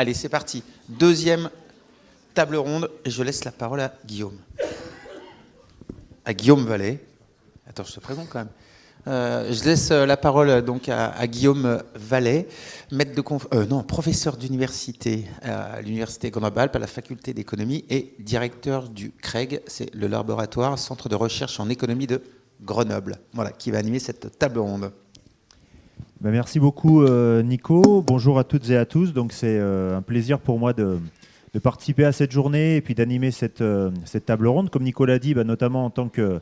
Allez, c'est parti. Deuxième table ronde, et je laisse la parole à Guillaume. À Guillaume Vallée. Attends, je te présente quand même. Je laisse la parole donc à Guillaume Vallée, professeur d'université à l'Université Grenoble-Alpes, à la faculté d'économie et directeur du CREG, c'est le laboratoire Centre de recherche en économie de Grenoble, voilà, qui va animer cette table ronde. Merci beaucoup Nico, bonjour à toutes et à tous. Donc c'est un plaisir pour moi de participer à cette journée et puis d'animer cette table ronde, comme Nico l'a dit, notamment en tant que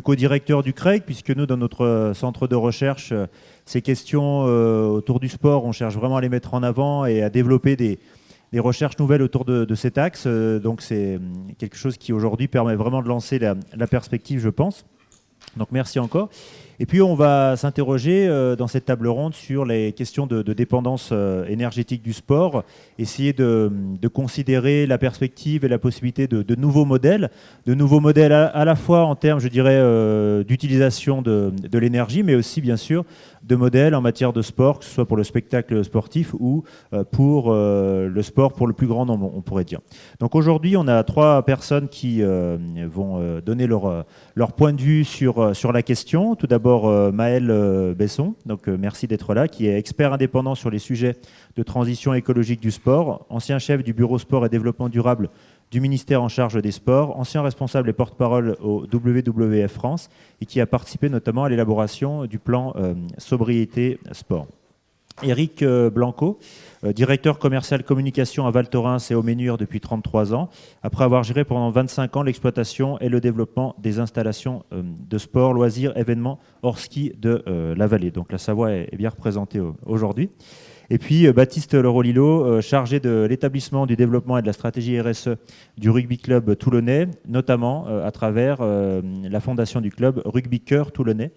co-directeur du CREG, puisque nous, dans notre centre de recherche, ces questions autour du sport, on cherche vraiment à les mettre en avant et à développer des recherches nouvelles autour de cet axe. Donc c'est quelque chose qui aujourd'hui permet vraiment de lancer la perspective, je pense. Donc merci encore. Et puis on va s'interroger dans cette table ronde sur les questions de dépendance énergétique du sport, essayer de considérer la perspective et la possibilité de nouveaux modèles à la fois en termes, je dirais, d'utilisation de l'énergie, mais aussi bien sûr de modèles en matière de sport, que ce soit pour le spectacle sportif ou pour le sport pour le plus grand nombre, on pourrait dire. Donc aujourd'hui, on a 3 personnes qui vont donner leur point de vue sur la question. Tout d'abord, Maël Besson, donc merci d'être là, qui est expert indépendant sur les sujets de transition écologique du sport, ancien chef du bureau sport et développement durable du ministère en charge des sports, ancien responsable et porte-parole au WWF France et qui a participé notamment à l'élaboration du plan sobriété sport. Éric Blanco, directeur commercial communication à Val Thorens et au Ménur depuis 33 ans, après avoir géré pendant 25 ans l'exploitation et le développement des installations de sport, loisirs, événements hors ski de la vallée. Donc la Savoie est bien représentée aujourd'hui. Et puis Baptiste Leroy-Lillo, chargé de l'établissement du développement et de la stratégie RSE du rugby club toulonnais, notamment à travers la fondation du club Rugby Cœur Toulonnais.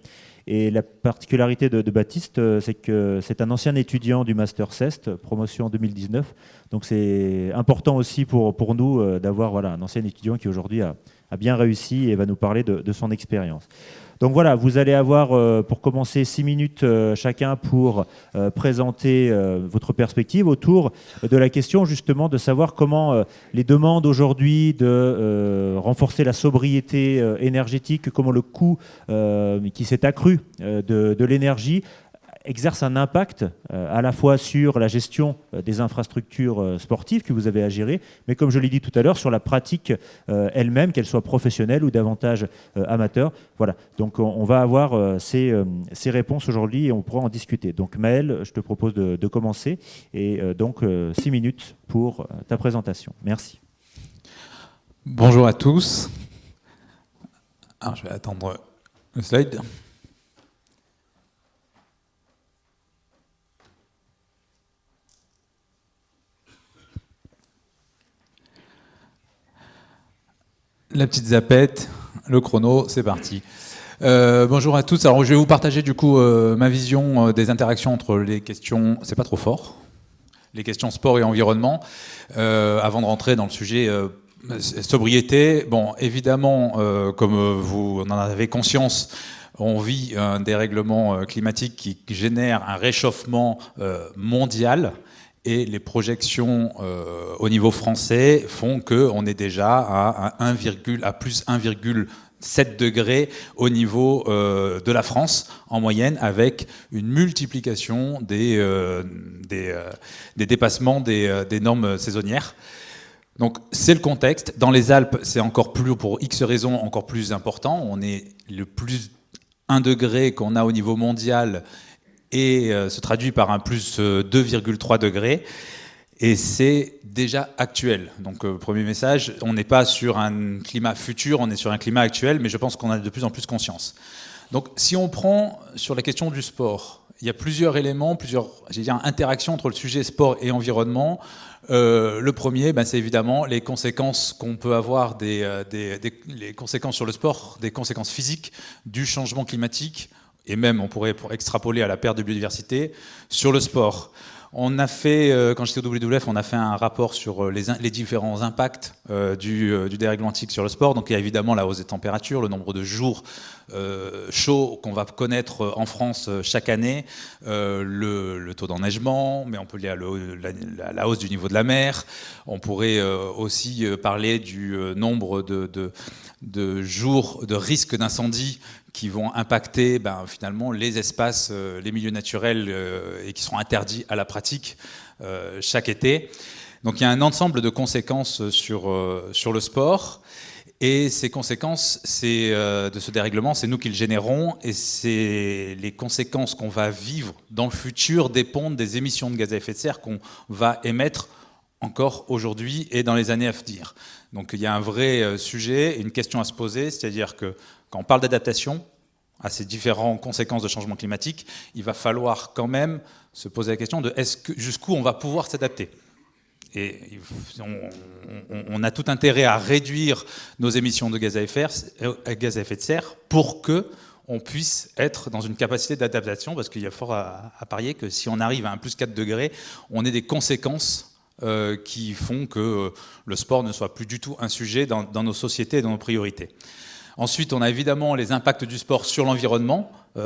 Et la particularité de Baptiste, c'est que c'est un ancien étudiant du Master CEST, promotion 2019. Donc c'est important aussi pour nous d'avoir un ancien étudiant qui aujourd'hui a bien réussi et va nous parler de son expérience. Donc voilà, vous allez avoir pour commencer 6 minutes chacun pour présenter votre perspective autour de la question justement de savoir comment les demandes aujourd'hui de renforcer la sobriété énergétique, comment le coût qui s'est accru de l'énergie exerce un impact à la fois sur la gestion des infrastructures sportives que vous avez à gérer, mais comme je l'ai dit tout à l'heure, sur la pratique elle-même, qu'elle soit professionnelle ou davantage amateur. Voilà, donc on va avoir ces réponses aujourd'hui et on pourra en discuter. Donc Maël, je te propose de commencer et donc 6 minutes pour ta présentation. Merci. Bonjour à tous. Alors, je vais attendre le slide. La petite zapette, le chrono, c'est parti. Bonjour à tous. Alors, je vais vous partager du coup ma vision des interactions entre les questions, c'est pas trop fort, les questions sport et environnement, avant de rentrer dans le sujet sobriété. Bon, évidemment, comme vous en avez conscience, on vit un dérèglement climatique qui génère un réchauffement mondial. Et les projections au niveau français font qu'on est déjà à plus 1,7 degrés au niveau de la France en moyenne, avec une multiplication des dépassements des normes saisonnières. Donc c'est le contexte. Dans les Alpes, c'est encore plus, pour X raisons, encore plus important. On est le plus 1 degré qu'on a au niveau mondial et se traduit par un plus 2,3 degrés. Et c'est déjà actuel. Donc, premier message, on n'est pas sur un climat futur, on est sur un climat actuel, mais je pense qu'on a de plus en plus conscience. Donc, si on prend sur la question du sport, il y a plusieurs éléments, interactions entre le sujet sport et environnement. Le premier, c'est évidemment les conséquences qu'on peut avoir, les conséquences sur le sport, des conséquences physiques du changement climatique, et même on pourrait extrapoler à la perte de biodiversité sur le sport. On a fait, quand j'étais au WWF, on a fait un rapport sur les différents impacts du dérèglement climatique sur le sport. Donc il y a évidemment la hausse des températures, le nombre de jours chauds qu'on va connaître en France chaque année, le taux d'enneigement, mais on peut lier à la hausse du niveau de la mer. On pourrait aussi parler du nombre de jours de risque d'incendie qui vont impacter finalement les espaces, les milieux naturels et qui seront interdits à la pratique chaque été. Donc il y a un ensemble de conséquences sur le sport. Et ces conséquences de ce dérèglement, c'est nous qui le générons. Et les conséquences qu'on va vivre dans le futur dépendent des émissions de gaz à effet de serre qu'on va émettre encore aujourd'hui et dans les années à venir. Donc il y a un vrai sujet, une question à se poser, c'est-à-dire que quand on parle d'adaptation à ces différentes conséquences de changement climatique, il va falloir quand même se poser la question de jusqu'où on va pouvoir s'adapter. Et on a tout intérêt à réduire nos émissions de gaz à effet de serre pour qu'on puisse être dans une capacité d'adaptation, parce qu'il y a fort à parier que si on arrive à un plus 4 degrés, on ait des conséquences qui font que le sport ne soit plus du tout un sujet dans nos sociétés et dans nos priorités. Ensuite, on a évidemment les impacts du sport sur l'environnement. On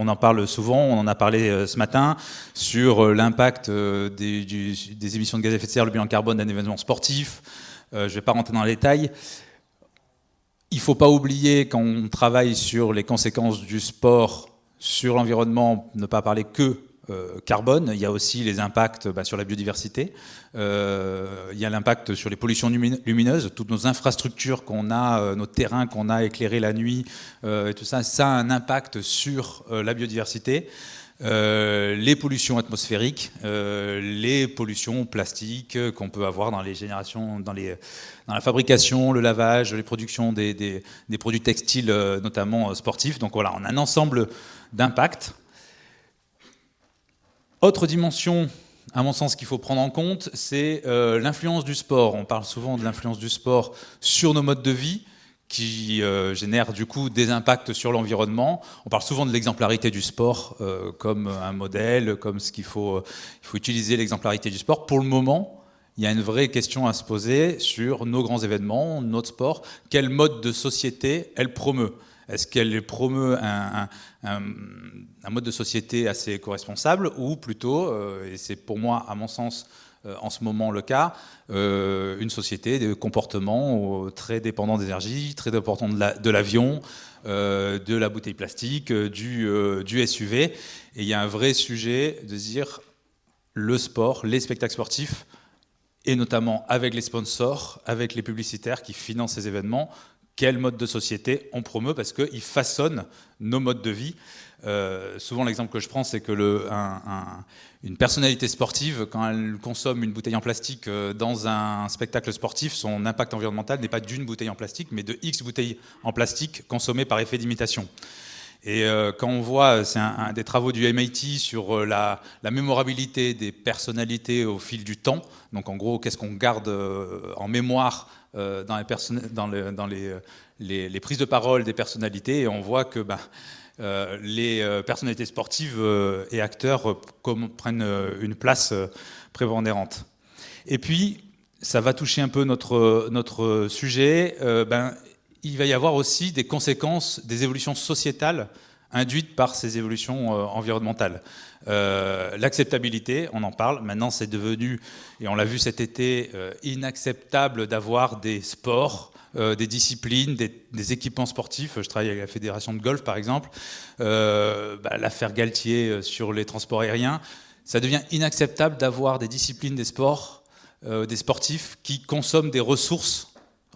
en parle souvent, on en a parlé ce matin, sur l'impact des émissions de gaz à effet de serre, le bilan carbone d'un événement sportif. Je ne vais pas rentrer dans les détails. Il ne faut pas oublier, quand on travaille sur les conséquences du sport sur l'environnement, ne pas parler que carbone. Il y a aussi les impacts sur la biodiversité. Il y a l'impact sur les pollutions lumineuses, toutes nos infrastructures qu'on a, nos terrains qu'on a éclairés la nuit, et tout ça, ça a un impact sur la biodiversité. Les pollutions atmosphériques, les pollutions plastiques qu'on peut avoir dans les générations, dans la fabrication, le lavage, les productions des produits textiles, notamment sportifs. Donc voilà, on a un ensemble d'impacts. Autre dimension, à mon sens, qu'il faut prendre en compte, c'est l'influence du sport. On parle souvent de l'influence du sport sur nos modes de vie, qui génère du coup des impacts sur l'environnement. On parle souvent de l'exemplarité du sport comme un modèle, comme il faut utiliser l'exemplarité du sport. Pour le moment, il y a une vraie question à se poser sur nos grands événements, notre sport. Quel mode de société elle promeut ? Est-ce qu'elle promeut un mode de société assez éco-responsable ou plutôt, et c'est pour moi, à mon sens, en ce moment le cas, une société de comportements très dépendants d'énergie, très dépendants de l'avion, de la bouteille plastique, du SUV. Et il y a un vrai sujet de dire le sport, les spectacles sportifs, et notamment avec les sponsors, avec les publicitaires qui financent ces événements, quel mode de société on promeut, parce qu'ils façonnent nos modes de vie. Souvent, l'exemple que je prends, c'est que une personnalité sportive, quand elle consomme une bouteille en plastique dans un spectacle sportif, son impact environnemental n'est pas d'une bouteille en plastique, mais de X bouteilles en plastique consommées par effet d'imitation. Et quand on voit, c'est un des travaux du MIT sur la mémorabilité des personnalités au fil du temps, donc en gros, qu'est-ce qu'on garde en mémoire dans les prises de parole des personnalités, et on voit que les personnalités sportives et acteurs prennent une place prépondérante. Et puis, ça va toucher un peu notre sujet, il va y avoir aussi des conséquences, des évolutions sociétales induites par ces évolutions environnementales. L'acceptabilité, on en parle, maintenant c'est devenu, et on l'a vu cet été, inacceptable d'avoir des sports, des disciplines, des équipements sportifs. Je travaille avec la fédération de golf par exemple, l'affaire Galtier sur les transports aériens. Ça devient inacceptable d'avoir des disciplines, des sports, des sportifs qui consomment des ressources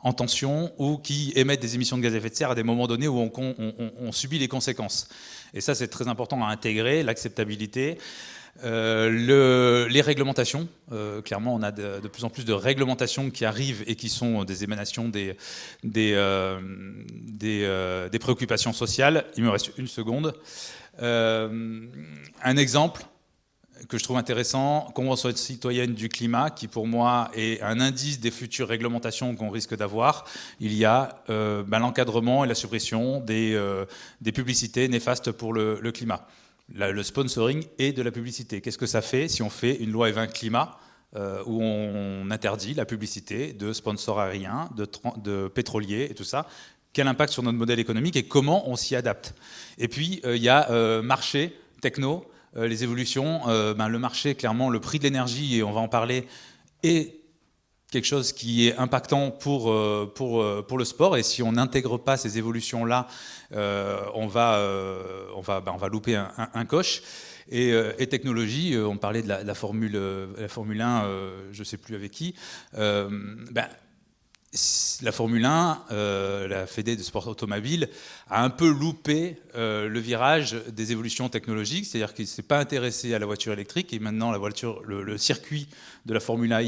en tension ou qui émettent des émissions de gaz à effet de serre à des moments donnés où on subit les conséquences. Et ça, c'est très important à intégrer, l'acceptabilité. Les réglementations, clairement, on a de plus en plus de réglementations qui arrivent et qui sont des émanations des préoccupations sociales. Il me reste une seconde. Un exemple que je trouve intéressant, Convention citoyenne du climat, qui pour moi est un indice des futures réglementations qu'on risque d'avoir. Il y a l'encadrement et la suppression des publicités néfastes pour le climat. le sponsoring et de la publicité. Qu'est-ce que ça fait si on fait une loi E20 climat où on interdit la publicité de sponsors aériens, de pétroliers et tout ça? Quel impact sur notre modèle économique et comment on s'y adapte? Et puis, il y a marché, techno, les évolutions. Le marché, clairement, le prix de l'énergie, et on va en parler, est quelque chose qui est impactant pour le sport. Et si on n'intègre pas ces évolutions-là, on va louper un coche. Et technologie, on parlait de la Formule 1, je ne sais plus avec qui. La Formule 1, la Fédé de sport automobile, a un peu loupé le virage des évolutions technologiques, c'est-à-dire qu'il ne s'est pas intéressé à la voiture électrique, et maintenant le circuit de la Formule 1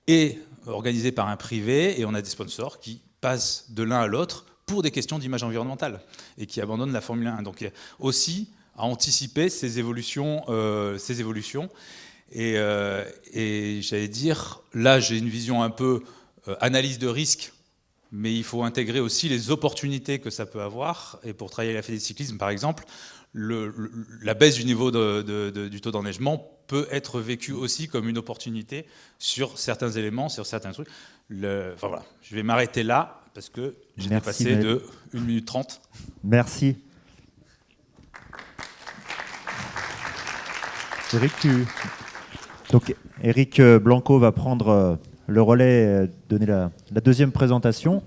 est organisé par un privé, et on a des sponsors qui passent de l'un à l'autre pour des questions d'image environnementale, et qui abandonnent la Formule 1. Donc il y a aussi à anticiper ces évolutions. Et j'allais dire, là j'ai une vision un peu analyse de risque, mais il faut intégrer aussi les opportunités que ça peut avoir. Et pour travailler à la Fédé de cyclisme, par exemple, la baisse du niveau du taux d'enneigement peut être vécue aussi comme une opportunité sur certains éléments, sur certains trucs. Voilà. Je vais m'arrêter là, parce que j'ai dépassé de 1 minute 30. Merci. Donc, Eric Blanco va prendre le relais, donner la deuxième présentation.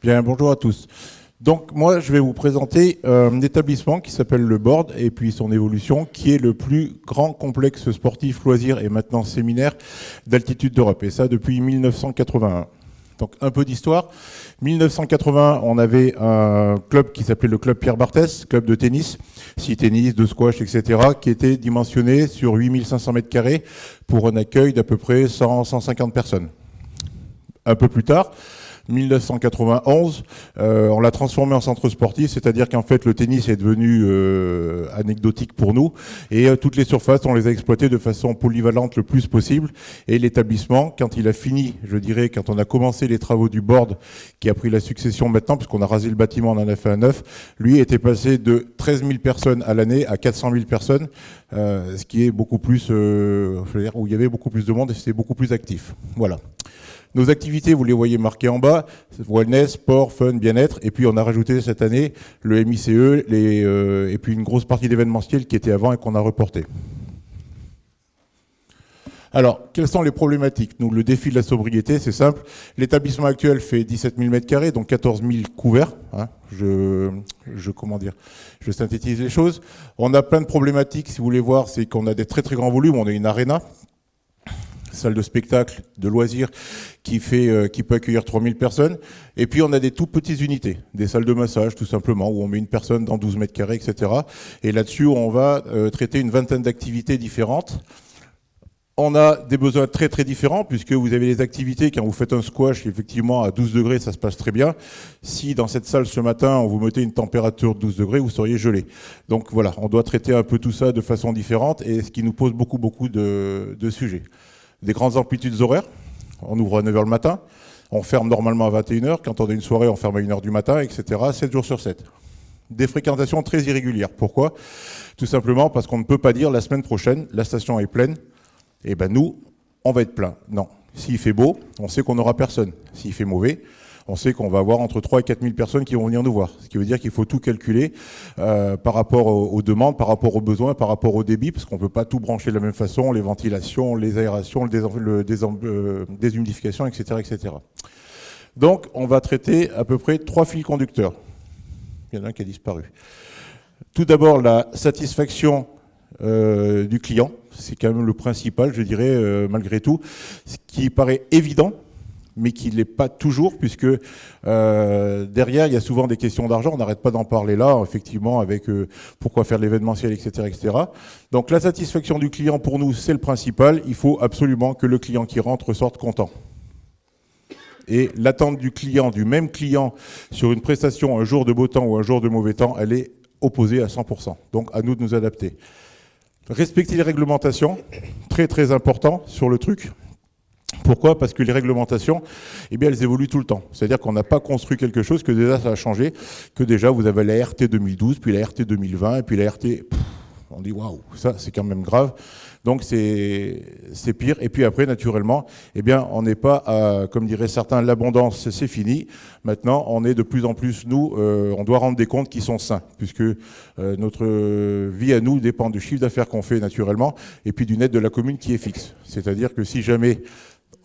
Bien, bonjour à tous. Donc moi, je vais vous présenter un établissement qui s'appelle le Board et puis son évolution, qui est le plus grand complexe sportif, loisirs et maintenant séminaire d'altitude d'Europe. Et ça depuis 1981. Donc un peu d'histoire. 1980, on avait un club qui s'appelait le club Pierre Barthès, club de tennis, six tennis, de squash, etc., qui était dimensionné sur 8500 mètres carrés pour un accueil d'à peu près 100-150 personnes. Un peu plus tard, 1991, on l'a transformé en centre sportif, c'est-à-dire qu'en fait le tennis est devenu anecdotique pour nous et toutes les surfaces on les a exploitées de façon polyvalente le plus possible. Et l'établissement, quand il a fini, je dirais, quand on a commencé les travaux du board qui a pris la succession maintenant, puisqu'on a rasé le bâtiment, on en a fait un neuf, lui était passé de 13 000 personnes à l'année à 400 000 personnes, ce qui est beaucoup plus, où il y avait beaucoup plus de monde et c'était beaucoup plus actif. Voilà. Nos activités, vous les voyez marquées en bas, wellness, sport, fun, bien-être, et puis on a rajouté cette année le MICE, et puis une grosse partie d'événementiel qui était avant et qu'on a reporté. Alors, quelles sont les problématiques? Nous, le défi de la sobriété, c'est simple. L'établissement actuel fait 17 000 m², donc 14 000 couverts. Hein. Je synthétise les choses. On a plein de problématiques, si vous voulez voir, c'est qu'on a des très très grands volumes. On a une arena, salle de spectacle, de loisirs, qui peut accueillir 3000 personnes. Et puis on a des tout petites unités, des salles de massage tout simplement, où on met une personne dans 12 m², etc. Et là-dessus, on va traiter une vingtaine d'activités différentes. On a des besoins très très différents, puisque vous avez les activités, quand vous faites un squash, effectivement, à 12 degrés, ça se passe très bien. Si dans cette salle, ce matin, on vous mettait une température de 12 degrés, vous seriez gelé. Donc voilà, on doit traiter un peu tout ça de façon différente, et ce qui nous pose beaucoup de sujets. Des grandes amplitudes horaires, on ouvre à 9h le matin, on ferme normalement à 21h, quand on a une soirée, on ferme à 1h du matin, etc., 7 jours sur 7. Des fréquentations très irrégulières. Pourquoi? Tout simplement parce qu'on ne peut pas dire la semaine prochaine, la station est pleine, et ben nous, on va être plein. Non. S'il fait beau, on sait qu'on n'aura personne. S'il fait mauvais, on sait qu'on va avoir entre 3 et 4 000 personnes qui vont venir nous voir. Ce qui veut dire qu'il faut tout calculer par rapport aux demandes, par rapport aux besoins, par rapport au débit, parce qu'on ne peut pas tout brancher de la même façon, les ventilations, les aérations, déshumidification, etc., etc. Donc, on va traiter à peu près 3 fils conducteurs. Il y en a un qui a disparu. Tout d'abord, la satisfaction du client. C'est quand même le principal, je dirais, malgré tout. Ce qui paraît évident, mais qui ne l'est pas toujours, puisque derrière, il y a souvent des questions d'argent. On n'arrête pas d'en parler là, effectivement, avec pourquoi faire de l'événementiel, etc., etc. Donc la satisfaction du client, pour nous, c'est le principal. Il faut absolument que le client qui rentre ressorte content. Et l'attente du client, du même client, sur une prestation, un jour de beau temps ou un jour de mauvais temps, elle est opposée à 100%. Donc à nous de nous adapter. Respecter les réglementations, très très important sur le truc. Pourquoi ? Parce que les réglementations, eh bien, elles évoluent tout le temps. C'est-à-dire qu'on n'a pas construit quelque chose que déjà ça a changé, que déjà vous avez la RT 2012, puis la RT 2020, et puis la RT... on dit waouh, ça c'est quand même grave. Donc c'est pire. Et puis après, naturellement, eh bien, on n'est pas, comme diraient certains, l'abondance c'est fini. Maintenant, on est de plus en plus, nous, on doit rendre des comptes qui sont sains, puisque notre vie à nous dépend du chiffre d'affaires qu'on fait naturellement, et puis d'une aide de la commune qui est fixe. C'est-à-dire que si jamais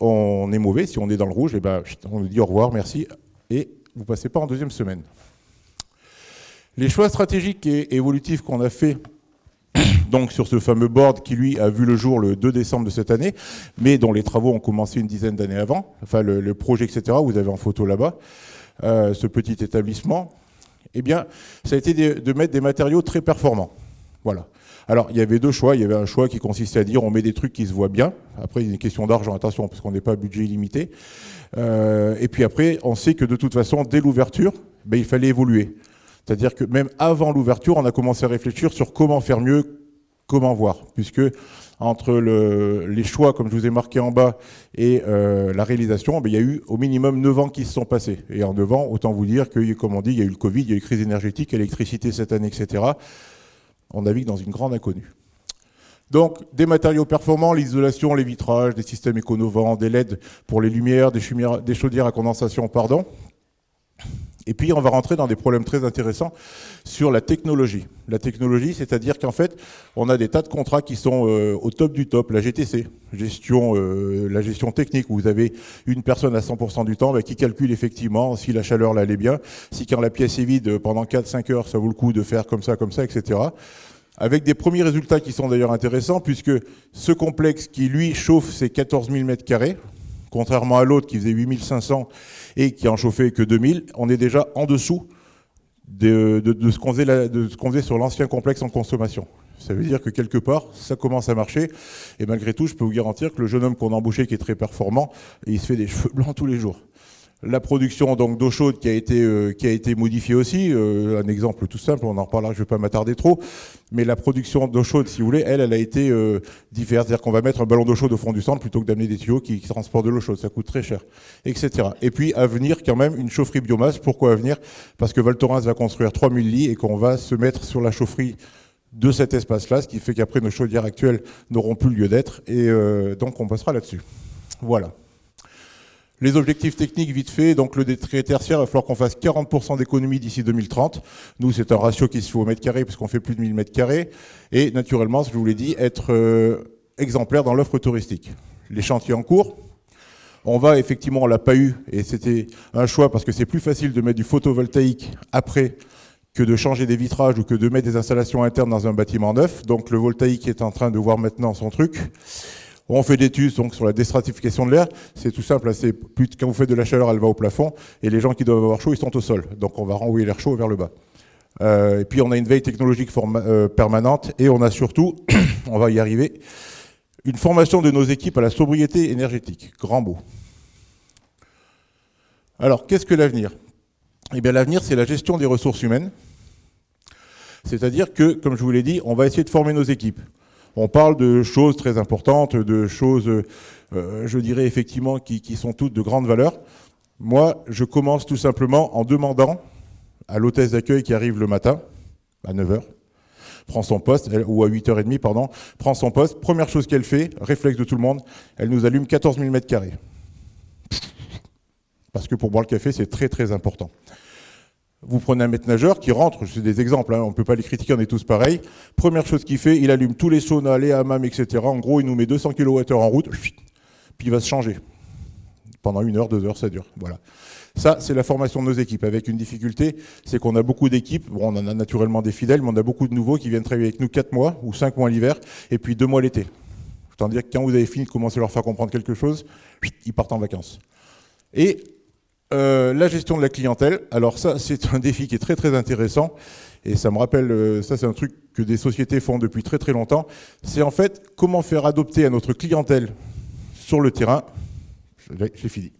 on est mauvais, si on est dans le rouge, eh ben, on nous dit au revoir, merci, et vous ne passez pas en deuxième semaine. Les choix stratégiques et évolutifs qu'on a fait donc sur ce fameux board qui, lui, a vu le jour le 2 décembre de cette année, mais dont les travaux ont commencé une dizaine d'années avant, enfin le projet, etc., vous avez en photo là-bas, ce petit établissement, eh bien, ça a été de mettre des matériaux très performants. Voilà. Alors, il y avait deux choix. Il y avait un choix qui consistait à dire on met des trucs qui se voient bien. Après, il y a une question d'argent, attention, parce qu'on n'est pas à budget illimité. Et puis après, on sait que de toute façon, dès l'ouverture, ben, il fallait évoluer. C'est-à-dire que même avant l'ouverture, on a commencé à réfléchir sur comment faire mieux, comment voir. Puisque entre les choix, comme je vous ai marqué en bas, et la réalisation, ben, il y a eu au minimum 9 ans qui se sont passés. Et en 9 ans, autant vous dire que, comme on dit, il y a eu le Covid, il y a eu crise énergétique, électricité cette année, etc. On navigue dans une grande inconnue. Donc, des matériaux performants, l'isolation, les vitrages, des systèmes éco-innovants, des LED pour les lumières, des chaudières à condensation, pardon. Et puis, on va rentrer dans des problèmes très intéressants sur la technologie. La technologie, c'est-à-dire qu'en fait, on a des tas de contrats qui sont au top du top. La GTC, la gestion technique, où vous avez une personne à 100% du temps qui calcule effectivement si la chaleur là, elle est bien, si quand la pièce est vide pendant 4-5 heures, ça vaut le coup de faire comme ça, etc. Avec des premiers résultats qui sont d'ailleurs intéressants, puisque ce complexe qui, lui, chauffe ses 14 000 m², contrairement à l'autre qui faisait 8 500 et qui en chauffait que 2000, on est déjà en dessous de ce qu'on faisait sur l'ancien complexe en consommation. Ça veut dire que quelque part, ça commence à marcher. Et malgré tout, je peux vous garantir que le jeune homme qu'on a embauché, qui est très performant, il se fait des cheveux blancs tous les jours. La production donc d'eau chaude qui a été modifiée aussi, un exemple tout simple, on en reparlera, je ne vais pas m'attarder trop, mais la production d'eau chaude, si vous voulez, elle a été diverse, c'est-à-dire qu'on va mettre un ballon d'eau chaude au fond du centre plutôt que d'amener des tuyaux qui transportent de l'eau chaude, ça coûte très cher, etc. Et puis à venir quand même une chaufferie biomasse, pourquoi à venir ? Parce que Val Thorens va construire 3000 lits et qu'on va se mettre sur la chaufferie de cet espace-là, ce qui fait qu'après nos chaudières actuelles n'auront plus lieu d'être, et donc on passera là-dessus. Voilà. Les objectifs techniques, vite fait, donc le décret tertiaire, il va falloir qu'on fasse 40% d'économie d'ici 2030. Nous, c'est un ratio qui se fait au mètre carré, puisqu'on fait plus de 1000 mètres carrés. Et naturellement, je vous l'ai dit, être exemplaire dans l'offre touristique. Les chantiers en cours, on va effectivement, on l'a pas eu, et c'était un choix, parce que c'est plus facile de mettre du photovoltaïque après que de changer des vitrages ou que de mettre des installations internes dans un bâtiment neuf. Donc le voltaïque est en train de voir maintenant son truc. On fait des études donc, sur la déstratification de l'air. C'est tout simple. C'est plus quand vous faites de la chaleur, elle va au plafond. Et les gens qui doivent avoir chaud, ils sont au sol. Donc on va renvoyer l'air chaud vers le bas. Et puis on a une veille technologique permanente. Et on a surtout, on va y arriver, une formation de nos équipes à la sobriété énergétique. Grand mot. Alors, qu'est-ce que l'avenir ? Eh bien, l'avenir, c'est la gestion des ressources humaines. C'est-à-dire que, comme je vous l'ai dit, on va essayer de former nos équipes. On parle de choses très importantes, de choses, je dirais effectivement, qui sont toutes de grande valeur. Moi, je commence tout simplement en demandant à l'hôtesse d'accueil qui arrive le matin, à 9h, prend son poste, ou à 8h30, pardon, prend son poste. Première chose qu'elle fait, réflexe de tout le monde, elle nous allume 14 000 m². Parce que pour boire le café, c'est très très important. Vous prenez un maître nageur qui rentre, c'est des exemples, hein, on ne peut pas les critiquer, on est tous pareils. Première chose qu'il fait, il allume tous les saunas, les hammams, etc. En gros, il nous met 200 kWh en route, puis il va se changer. Pendant 1 heure, 2 heures, ça dure. Voilà. Ça, c'est la formation de nos équipes. Avec une difficulté, c'est qu'on a beaucoup d'équipes. Bon, on en a naturellement des fidèles, mais on a beaucoup de nouveaux qui viennent travailler avec nous 4 mois ou 5 mois l'hiver, et puis 2 mois l'été. Autant dire que quand vous avez fini de commencer à leur faire comprendre quelque chose, ils partent en vacances. Et la gestion de la clientèle, alors ça c'est un défi qui est très très intéressant et ça me rappelle, ça c'est un truc que des sociétés font depuis très très longtemps, c'est en fait comment faire adopter à notre clientèle sur le terrain, j'ai fini,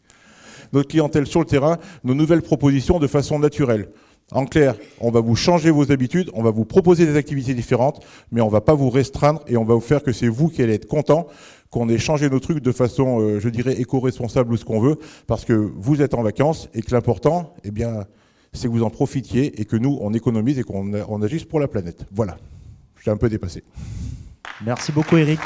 notre clientèle sur le terrain, nos nouvelles propositions de façon naturelle. En clair, on va vous changer vos habitudes, on va vous proposer des activités différentes, mais on ne va pas vous restreindre et on va vous faire que c'est vous qui allez être content qu'on ait changé nos trucs de façon, je dirais, éco-responsable ou ce qu'on veut, parce que vous êtes en vacances et que l'important, eh bien, c'est que vous en profitiez et que nous, on économise et qu'on agisse pour la planète. Voilà, j'ai un peu dépassé. Merci beaucoup Eric.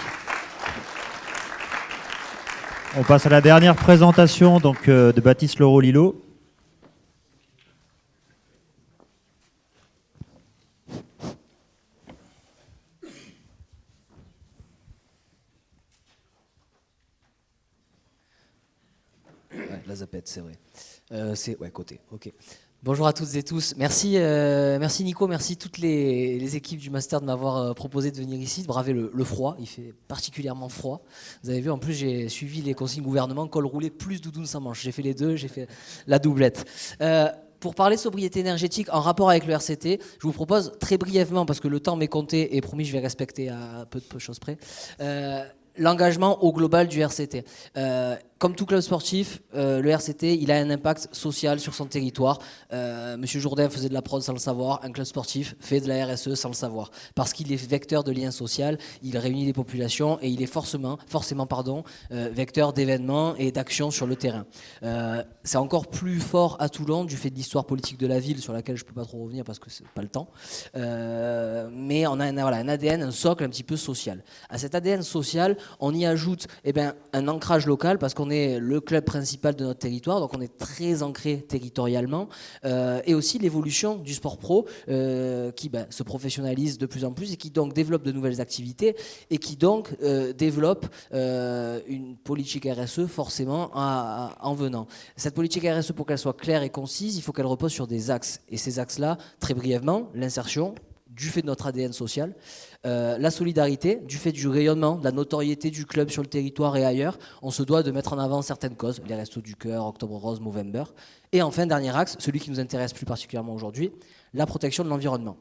On passe à la dernière présentation donc, de Baptiste Leroux-Lillo. La zapette, c'est vrai. Ouais, côté. Ok. Bonjour à toutes et tous. Merci, merci Nico, merci toutes les équipes du master de m'avoir proposé de venir ici, de braver le froid. Il fait particulièrement froid. Vous avez vu, en plus, j'ai suivi les consignes gouvernement, col roulé plus doudoune sans manche. J'ai fait les deux, j'ai fait la doublette. Pour parler de sobriété énergétique en rapport avec le RCT, je vous propose très brièvement, parce que le temps m'est compté et promis, je vais respecter à peu de choses près. L'engagement au global du RCT. Comme tout club sportif, le RCT, il a un impact social sur son territoire. Monsieur Jourdain faisait de la prod sans le savoir. Un club sportif fait de la RSE sans le savoir. Parce qu'il est vecteur de lien social, il réunit les populations et il est forcément vecteur d'événements et d'actions sur le terrain. C'est encore plus fort à Toulon du fait de l'histoire politique de la ville sur laquelle je ne peux pas trop revenir parce que c'est pas le temps. Mais on a un ADN, un socle un petit peu social. À cet ADN social, on y ajoute un ancrage local parce qu'on est le club principal de notre territoire, donc on est très ancré territorialement, et aussi l'évolution du sport pro qui se professionnalise de plus en plus et qui donc développe de nouvelles activités et qui donc développe une politique RSE forcément en venant. Cette politique RSE, pour qu'elle soit claire et concise, il faut qu'elle repose sur des axes. Et ces axes-là, très brièvement, l'insertion, du fait de notre ADN social, la solidarité, du fait du rayonnement, de la notoriété du club sur le territoire et ailleurs, on se doit de mettre en avant certaines causes, les Restos du Cœur, Octobre Rose, Movember. Et enfin, dernier axe, celui qui nous intéresse plus particulièrement aujourd'hui, la protection de l'environnement.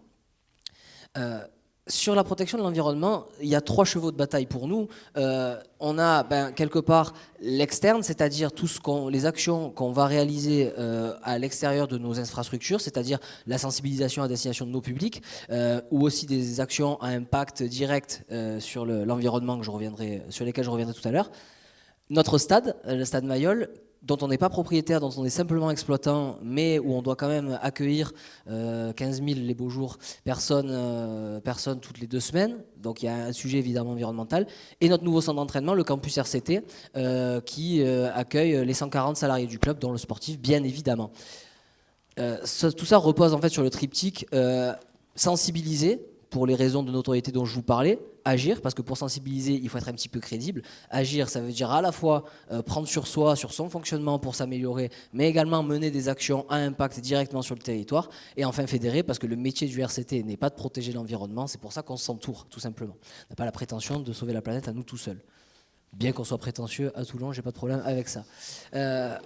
Sur la protection de l'environnement, il y a 3 chevaux de bataille pour nous. On a quelque part l'externe, c'est-à-dire les actions qu'on va réaliser à l'extérieur de nos infrastructures, c'est-à-dire la sensibilisation à destination de nos publics, ou aussi des actions à impact direct sur l'environnement sur lesquelles je reviendrai tout à l'heure. Notre stade, le stade Mayol, dont on n'est pas propriétaire, dont on est simplement exploitant, mais où on doit quand même accueillir 15 000 les beaux jours, personnes toutes les 2 semaines. Donc il y a un sujet évidemment environnemental. Et notre nouveau centre d'entraînement, le campus RCT, qui accueille les 140 salariés du club, dont le sportif, bien évidemment. Tout ça repose en fait sur le triptyque sensibiliser, pour les raisons de notoriété dont je vous parlais, agir, parce que pour sensibiliser, il faut être un petit peu crédible. Agir, ça veut dire à la fois prendre sur soi, sur son fonctionnement pour s'améliorer, mais également mener des actions à impact directement sur le territoire. Et enfin fédérer, parce que le métier du RCT n'est pas de protéger l'environnement, c'est pour ça qu'on s'entoure, tout simplement. On n'a pas la prétention de sauver la planète à nous tout seuls. Bien qu'on soit prétentieux à Toulon, j'ai pas de problème avec ça.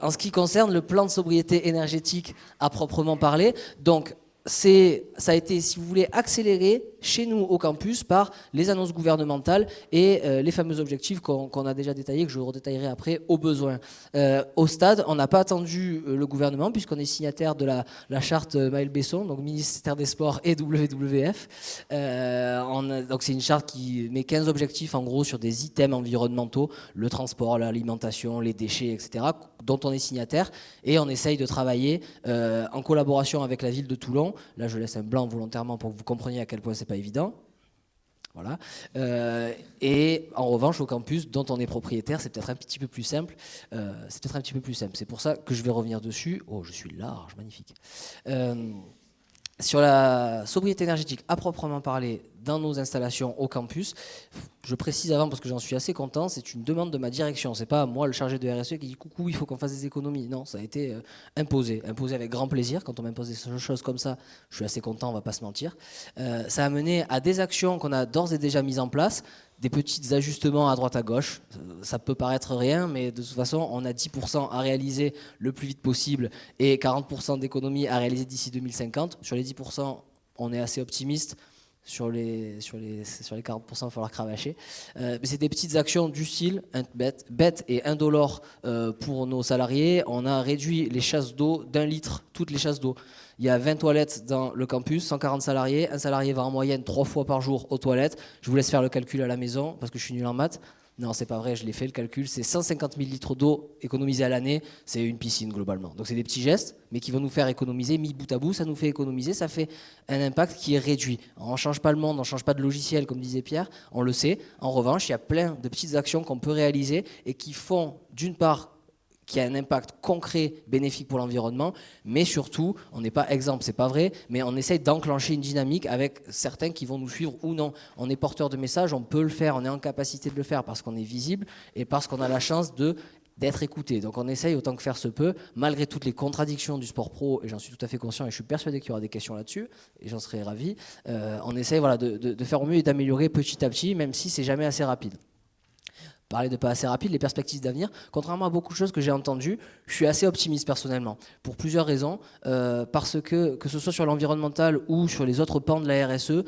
En ce qui concerne le plan de sobriété énergétique à proprement parler, donc ça a été, si vous voulez, accéléré chez nous au campus par les annonces gouvernementales et les fameux objectifs qu'on a déjà détaillés, que je redétaillerai après au besoin. Au stade, on n'a pas attendu le gouvernement puisqu'on est signataire de la charte Maël Besson, donc ministère des Sports et WWF. Donc c'est une charte qui met 15 objectifs en gros sur des items environnementaux, le transport, l'alimentation, les déchets, etc., dont on est signataire. Et on essaye de travailler en collaboration avec la ville de Toulon. Là, je laisse un blanc volontairement pour que vous compreniez à quel point c'est pas évident. Voilà. Et en revanche, au campus dont on est propriétaire, c'est peut-être un petit peu plus simple. C'est pour ça que je vais revenir dessus. Oh, je suis large, magnifique. Sur la sobriété énergétique à proprement parler dans nos installations au campus, je précise avant parce que j'en suis assez content, c'est une demande de ma direction. C'est pas moi le chargé de RSE qui dit coucou, il faut qu'on fasse des économies. Non, ça a été imposé avec grand plaisir. Quand on m'impose des choses comme ça, je suis assez content, on va pas se mentir. Ça a mené à des actions qu'on a d'ores et déjà mises en place, des petits ajustements à droite à gauche. Ça peut paraître rien, mais de toute façon, on a 10% à réaliser le plus vite possible et 40% d'économies à réaliser d'ici 2050. Sur les 10%, on est assez optimiste. sur les 40%, il va falloir cravacher. Mais c'est des petites actions du style bête et indolore pour nos salariés. On a réduit les chasses d'eau d'1 litre, toutes les chasses d'eau. Il y a 20 toilettes dans le campus, 140 salariés. Un salarié va en moyenne 3 fois par jour aux toilettes. Je vous laisse faire le calcul à la maison parce que je suis nul en maths. Non, c'est pas vrai, je l'ai fait le calcul. C'est 150 000 litres d'eau économisés à l'année. C'est une piscine globalement. Donc c'est des petits gestes, mais qui vont nous faire économiser. Mis bout à bout, ça nous fait économiser. Ça fait un impact qui est réduit. On ne change pas le monde, on ne change pas de logiciel, comme disait Pierre. On le sait. En revanche, il y a plein de petites actions qu'on peut réaliser et qui font, d'une part, qui a un impact concret, bénéfique pour l'environnement, mais surtout, on n'est pas exemple, c'est pas vrai, mais on essaye d'enclencher une dynamique avec certains qui vont nous suivre ou non. On est porteur de messages, on peut le faire, on est en capacité de le faire parce qu'on est visible et parce qu'on a la chance d'être écouté. Donc on essaye autant que faire se peut, malgré toutes les contradictions du sport pro, et j'en suis tout à fait conscient et je suis persuadé qu'il y aura des questions là-dessus, et j'en serais ravi, on essaye de faire au mieux et d'améliorer petit à petit, même si c'est jamais assez rapide. Parler de pas assez rapide, les perspectives d'avenir, contrairement à beaucoup de choses que j'ai entendues, je suis assez optimiste personnellement, pour plusieurs raisons, parce que ce soit sur l'environnemental ou sur les autres pans de la RSE,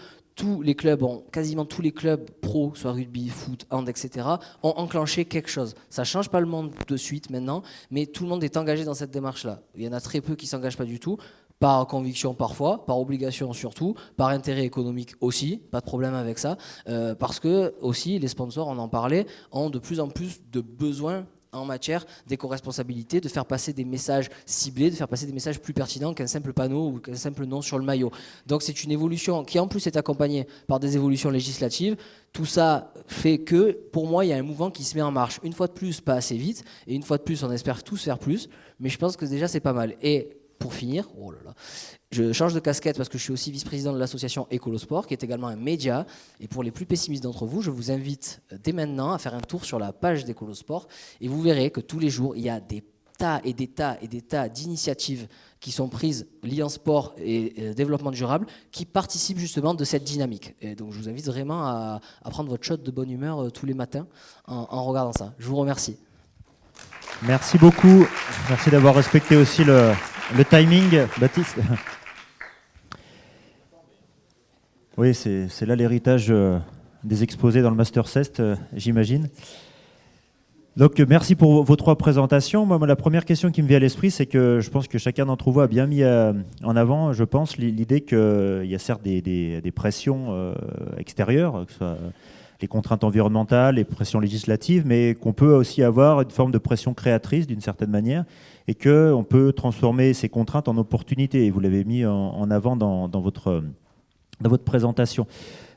quasiment tous les clubs pro, soit rugby, foot, hand, etc., ont enclenché quelque chose. Ça ne change pas le monde de suite maintenant, mais tout le monde est engagé dans cette démarche-là. Il y en a très peu qui ne s'engagent pas du tout, par conviction parfois, par obligation surtout, par intérêt économique aussi, pas de problème avec ça, parce que aussi les sponsors, on en parlait, ont de plus en plus de besoins en matière d'éco-responsabilité, de faire passer des messages ciblés, de faire passer des messages plus pertinents qu'un simple panneau ou qu'un simple nom sur le maillot. Donc c'est une évolution qui en plus est accompagnée par des évolutions législatives. Tout ça fait que, pour moi, il y a un mouvement qui se met en marche. Une fois de plus, pas assez vite, et une fois de plus, on espère tous faire plus, mais je pense que déjà c'est pas mal. Et pour finir, je change de casquette parce que je suis aussi vice-président de l'association Écolosport, qui est également un média. Et pour les plus pessimistes d'entre vous, je vous invite dès maintenant à faire un tour sur la page d'Écolosport. Et vous verrez que tous les jours, il y a des tas et des tas d'initiatives qui sont prises liées en sport et développement durable, qui participent justement de cette dynamique. Et donc je vous invite vraiment à prendre votre shot de bonne humeur tous les matins en regardant ça. Je vous remercie. Merci beaucoup. Merci d'avoir respecté aussi le timing, Baptiste. Oui, c'est là l'héritage des exposés dans le Master Cest, j'imagine. Donc, merci pour vos 3 présentations. Moi, la première question qui me vient à l'esprit, c'est que je pense que chacun d'entre vous a bien mis en avant, je pense, l'idée qu'il y a certes des pressions extérieures, que ce soit les contraintes environnementales, les pressions législatives, mais qu'on peut aussi avoir une forme de pression créatrice d'une certaine manière et qu'on peut transformer ces contraintes en opportunités. Et vous l'avez mis en avant dans votre présentation,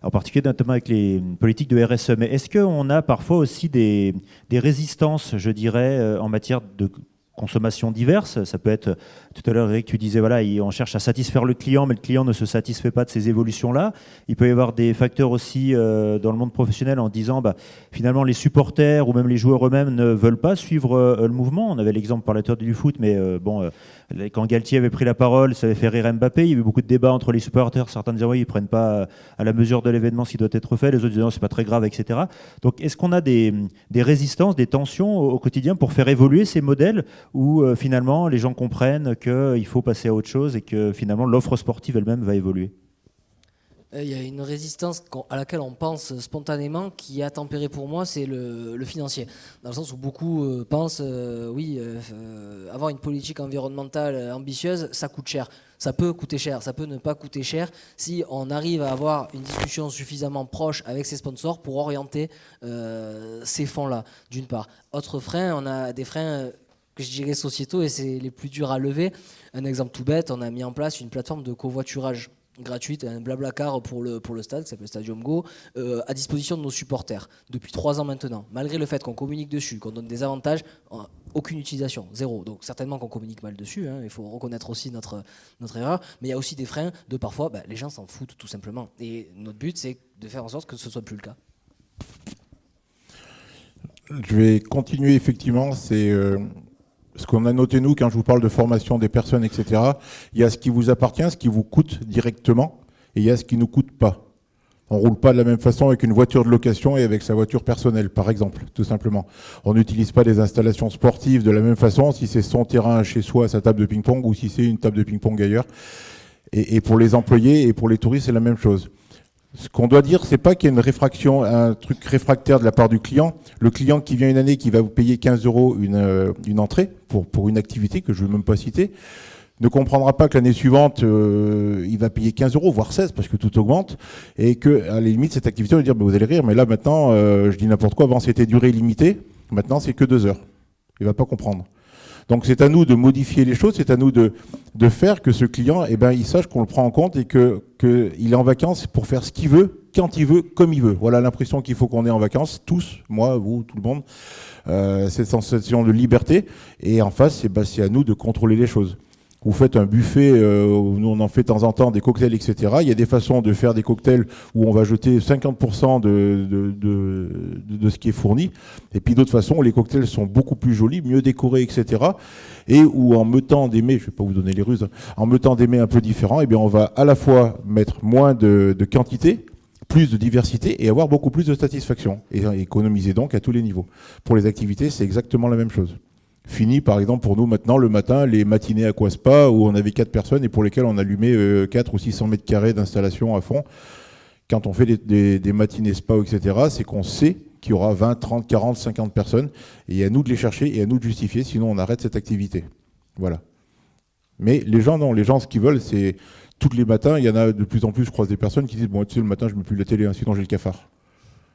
en particulier notamment avec les politiques de RSE. Mais est-ce qu'on a parfois aussi des résistances, je dirais, en matière de consommation diverses? Ça peut être, tout à l'heure Eric, tu disais, voilà, on cherche à satisfaire le client, mais le client ne se satisfait pas de ces évolutions-là. Il peut y avoir des facteurs aussi dans le monde professionnel en disant, finalement, les supporters ou même les joueurs eux-mêmes ne veulent pas suivre le mouvement. On avait l'exemple par la tour du foot, mais quand Galtier avait pris la parole, ça avait fait rire Mbappé. Il y a eu beaucoup de débats entre les supporters. Certains disaient, oui, ils ne prennent pas à la mesure de l'événement ce qui doit être fait. Les autres disaient, non, c'est pas très grave, etc. Donc, est-ce qu'on a des résistances, des tensions au quotidien pour faire évoluer ces modèles où finalement les gens comprennent qu'il faut passer à autre chose et que finalement l'offre sportive elle-même va évoluer? Il y a une résistance à laquelle on pense spontanément qui a tempéré pour moi, c'est le financier. Dans le sens où beaucoup pensent, avoir une politique environnementale ambitieuse, ça coûte cher. Ça peut coûter cher, ça peut ne pas coûter cher si on arrive à avoir une discussion suffisamment proche avec ses sponsors pour orienter ces fonds-là, d'une part. Autre frein, on a des freins que je dirais sociétaux et c'est les plus durs à lever. Un exemple tout bête, on a mis en place une plateforme de covoiturage gratuite, un Blablacar pour le stade, qui s'appelle Stadium Go, à disposition de nos supporters, depuis 3 ans maintenant. Malgré le fait qu'on communique dessus, qu'on donne des avantages, aucune utilisation, 0. Donc certainement qu'on communique mal dessus, il faut reconnaître aussi notre erreur, mais il y a aussi des freins de parfois, les gens s'en foutent tout simplement. Et notre but, c'est de faire en sorte que ce ne soit plus le cas. Je vais continuer, effectivement, c'est... ce qu'on a noté, nous, quand je vous parle de formation des personnes, etc., il y a ce qui vous appartient, ce qui vous coûte directement, et il y a ce qui ne nous coûte pas. On ne roule pas de la même façon avec une voiture de location et avec sa voiture personnelle, par exemple, tout simplement. On n'utilise pas des installations sportives de la même façon si c'est son terrain chez soi, sa table de ping-pong, ou si c'est une table de ping-pong ailleurs. Et pour les employés et pour les touristes, c'est la même chose. Ce qu'on doit dire, c'est pas qu'il y a une réfraction, un truc réfractaire de la part du client. Le client qui vient une année, qui va vous payer 15 € une entrée pour une activité que je ne veux même pas citer, ne comprendra pas que l'année suivante, il va payer 15 €, voire 16, parce que tout augmente, et que, à la limite, cette activité, on va dire, vous allez rire, mais là, maintenant, je dis n'importe quoi, avant c'était durée illimitée, maintenant c'est que 2 heures. Il va pas comprendre. Donc c'est à nous de modifier les choses, c'est à nous de faire que ce client, eh ben, il sache qu'on le prend en compte et qu'il est en vacances pour faire ce qu'il veut, quand il veut, comme il veut. Voilà l'impression qu'il faut qu'on ait en vacances, tous, moi, vous, tout le monde, cette sensation de liberté. Et en face, c'est à nous de contrôler les choses. Vous faites un buffet, nous on en fait de temps en temps des cocktails, etc. Il y a des façons de faire des cocktails où on va jeter 50% de ce qui est fourni. Et puis d'autres façons où les cocktails sont beaucoup plus jolis, mieux décorés, etc. Et où en mettant des mets, je ne vais pas vous donner les ruses, en mettant des mets un peu différents, eh bien on va à la fois mettre moins de quantité, plus de diversité et avoir beaucoup plus de satisfaction. Et économiser donc à tous les niveaux. Pour les activités, c'est exactement la même chose. Fini, par exemple, pour nous maintenant, le matin, les matinées aquaspa où on avait 4 personnes et pour lesquelles on allumait 4 ou 600 mètres carrés d'installation à fond. Quand on fait des matinées spa, etc., c'est qu'on sait qu'il y aura 20, 30, 40, 50 personnes et à nous de les chercher et à nous de justifier, sinon on arrête cette activité. Voilà. Mais les gens, non. Les gens, ce qu'ils veulent, c'est tous les matins, il y en a de plus en plus, je croise des personnes qui disent, bon, tu sais, le matin, je ne mets plus la télé, hein, sinon j'ai le cafard.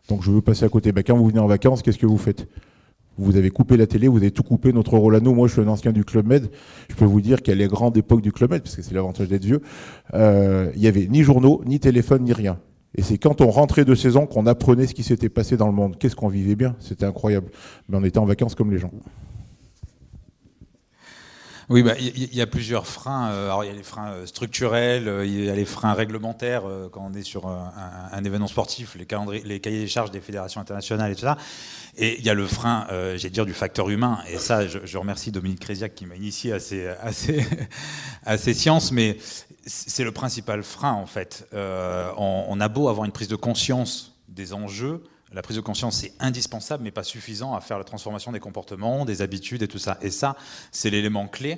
Donc je veux passer à côté. Ben, quand vous venez en vacances, qu'est-ce que vous faites ? Vous avez coupé la télé, vous avez tout coupé, notre rôle à nous. Moi, je suis un ancien du Club Med. Je peux vous dire qu'à les grandes époques du Club Med, parce que c'est l'avantage d'être vieux, il n'y avait ni journaux, ni téléphone, ni rien. Et c'est quand on rentrait de saison qu'on apprenait ce qui s'était passé dans le monde. Qu'est-ce qu'on vivait bien, c'était incroyable. Mais on était en vacances comme les gens. Oui, il y a plusieurs freins. Alors, il y a les freins structurels, il y a les freins réglementaires quand on est sur un événement sportif, les cahiers des charges des fédérations internationales et tout ça. Et il y a le frein, j'allais dire, du facteur humain. Et ça, je remercie Dominique Créziac qui m'a initié à ces sciences, mais c'est le principal frein, en fait. On a beau avoir une prise de conscience des enjeux. La prise de conscience, c'est indispensable, mais pas suffisant à faire la transformation des comportements, des habitudes et tout ça. Et ça, c'est l'élément clé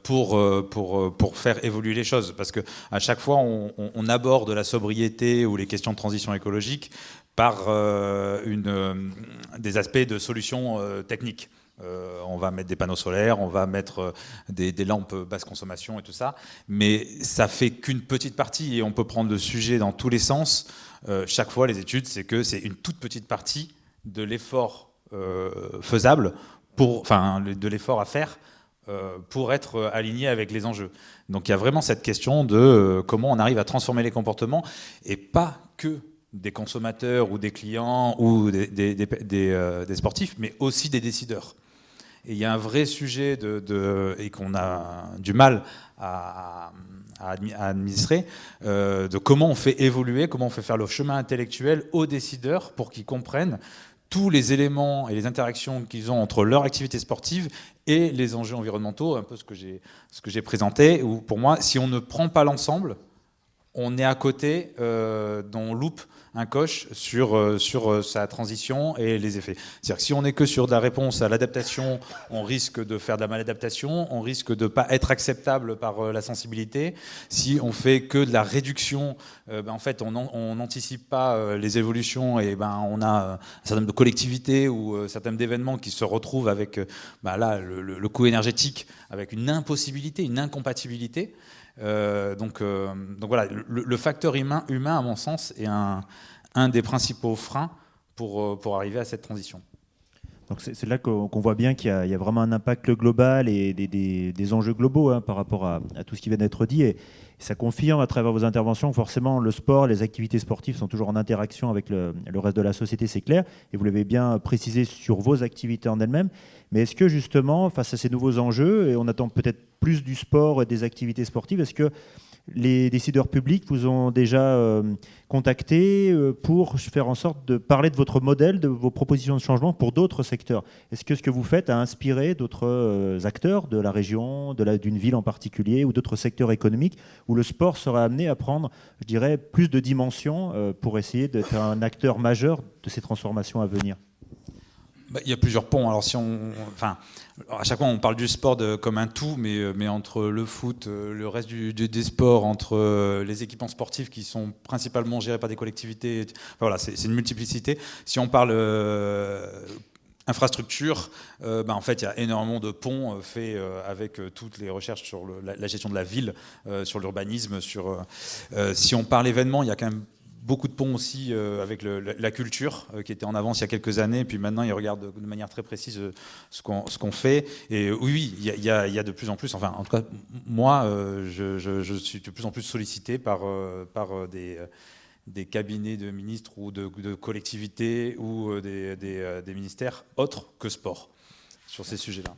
pour faire évoluer les choses. Parce qu'à chaque fois, on aborde la sobriété ou les questions de transition écologique par des aspects de solutions techniques. On va mettre des panneaux solaires, on va mettre des lampes basse consommation et tout ça. Mais ça fait qu'une petite partie et on peut prendre le sujet dans tous les sens. Chaque fois, les études, c'est que c'est une toute petite partie de l'effort faisable, de l'effort à faire pour être aligné avec les enjeux. Donc il y a vraiment cette question de comment on arrive à transformer les comportements et pas que des consommateurs ou des clients ou des sportifs, mais aussi des décideurs. Et il y a un vrai sujet et qu'on a du mal à administrer, de comment on fait évoluer, comment on fait faire le chemin intellectuel aux décideurs pour qu'ils comprennent tous les éléments et les interactions qu'ils ont entre leur activité sportive et les enjeux environnementaux, un peu ce que j'ai présenté, où pour moi, si on ne prend pas l'ensemble, on est à côté, on loupe un coche sur sa transition et les effets. C'est-à-dire que si on n'est que sur de la réponse à l'adaptation, on risque de faire de la maladaptation, on risque de ne pas être acceptable par la sensibilité. Si on fait que de la réduction, en fait, on n'anticipe pas les évolutions et on a un certain nombre de collectivités ou un certain nombre d'événements qui se retrouvent avec là, le coût énergétique, avec une impossibilité, une incompatibilité. Donc voilà, le facteur humain, à mon sens, est un des principaux freins pour arriver à cette transition. Donc c'est là qu'on voit bien qu'il y a vraiment un impact global et des enjeux globaux par rapport à tout ce qui vient d'être dit. Et ça confirme à travers vos interventions que forcément le sport, les activités sportives sont toujours en interaction avec le reste de la société, c'est clair. Et vous l'avez bien précisé sur vos activités en elles-mêmes. Mais est-ce que justement, face à ces nouveaux enjeux, et on attend peut-être plus du sport et des activités sportives, est-ce que les décideurs publics vous ont déjà contacté pour faire en sorte de parler de votre modèle, de vos propositions de changement pour d'autres secteurs? Est-ce que ce que vous faites a inspiré d'autres acteurs de la région, d'une ville en particulier, ou d'autres secteurs économiques où le sport sera amené à prendre, je dirais, plus de dimensions pour essayer d'être un acteur majeur de ces transformations à venir? Il y a plusieurs ponts. Alors à chaque fois on parle du sport comme un tout, mais entre le foot, le reste des sports, entre les équipements sportifs qui sont principalement gérés par des collectivités, voilà, c'est une multiplicité. Si on parle infrastructure, en fait, il y a énormément de ponts faits avec toutes les recherches sur la gestion de la ville, sur l'urbanisme. Si on parle événements, il y a quand même beaucoup de ponts aussi avec la culture qui était en avance il y a quelques années, et puis maintenant ils regardent de manière très précise ce qu'on fait. Et oui, il y a de plus en plus, enfin en tout cas moi je suis de plus en plus sollicité par des cabinets de ministres ou de collectivités ou des ministères autres que sport sur ces sujets-là.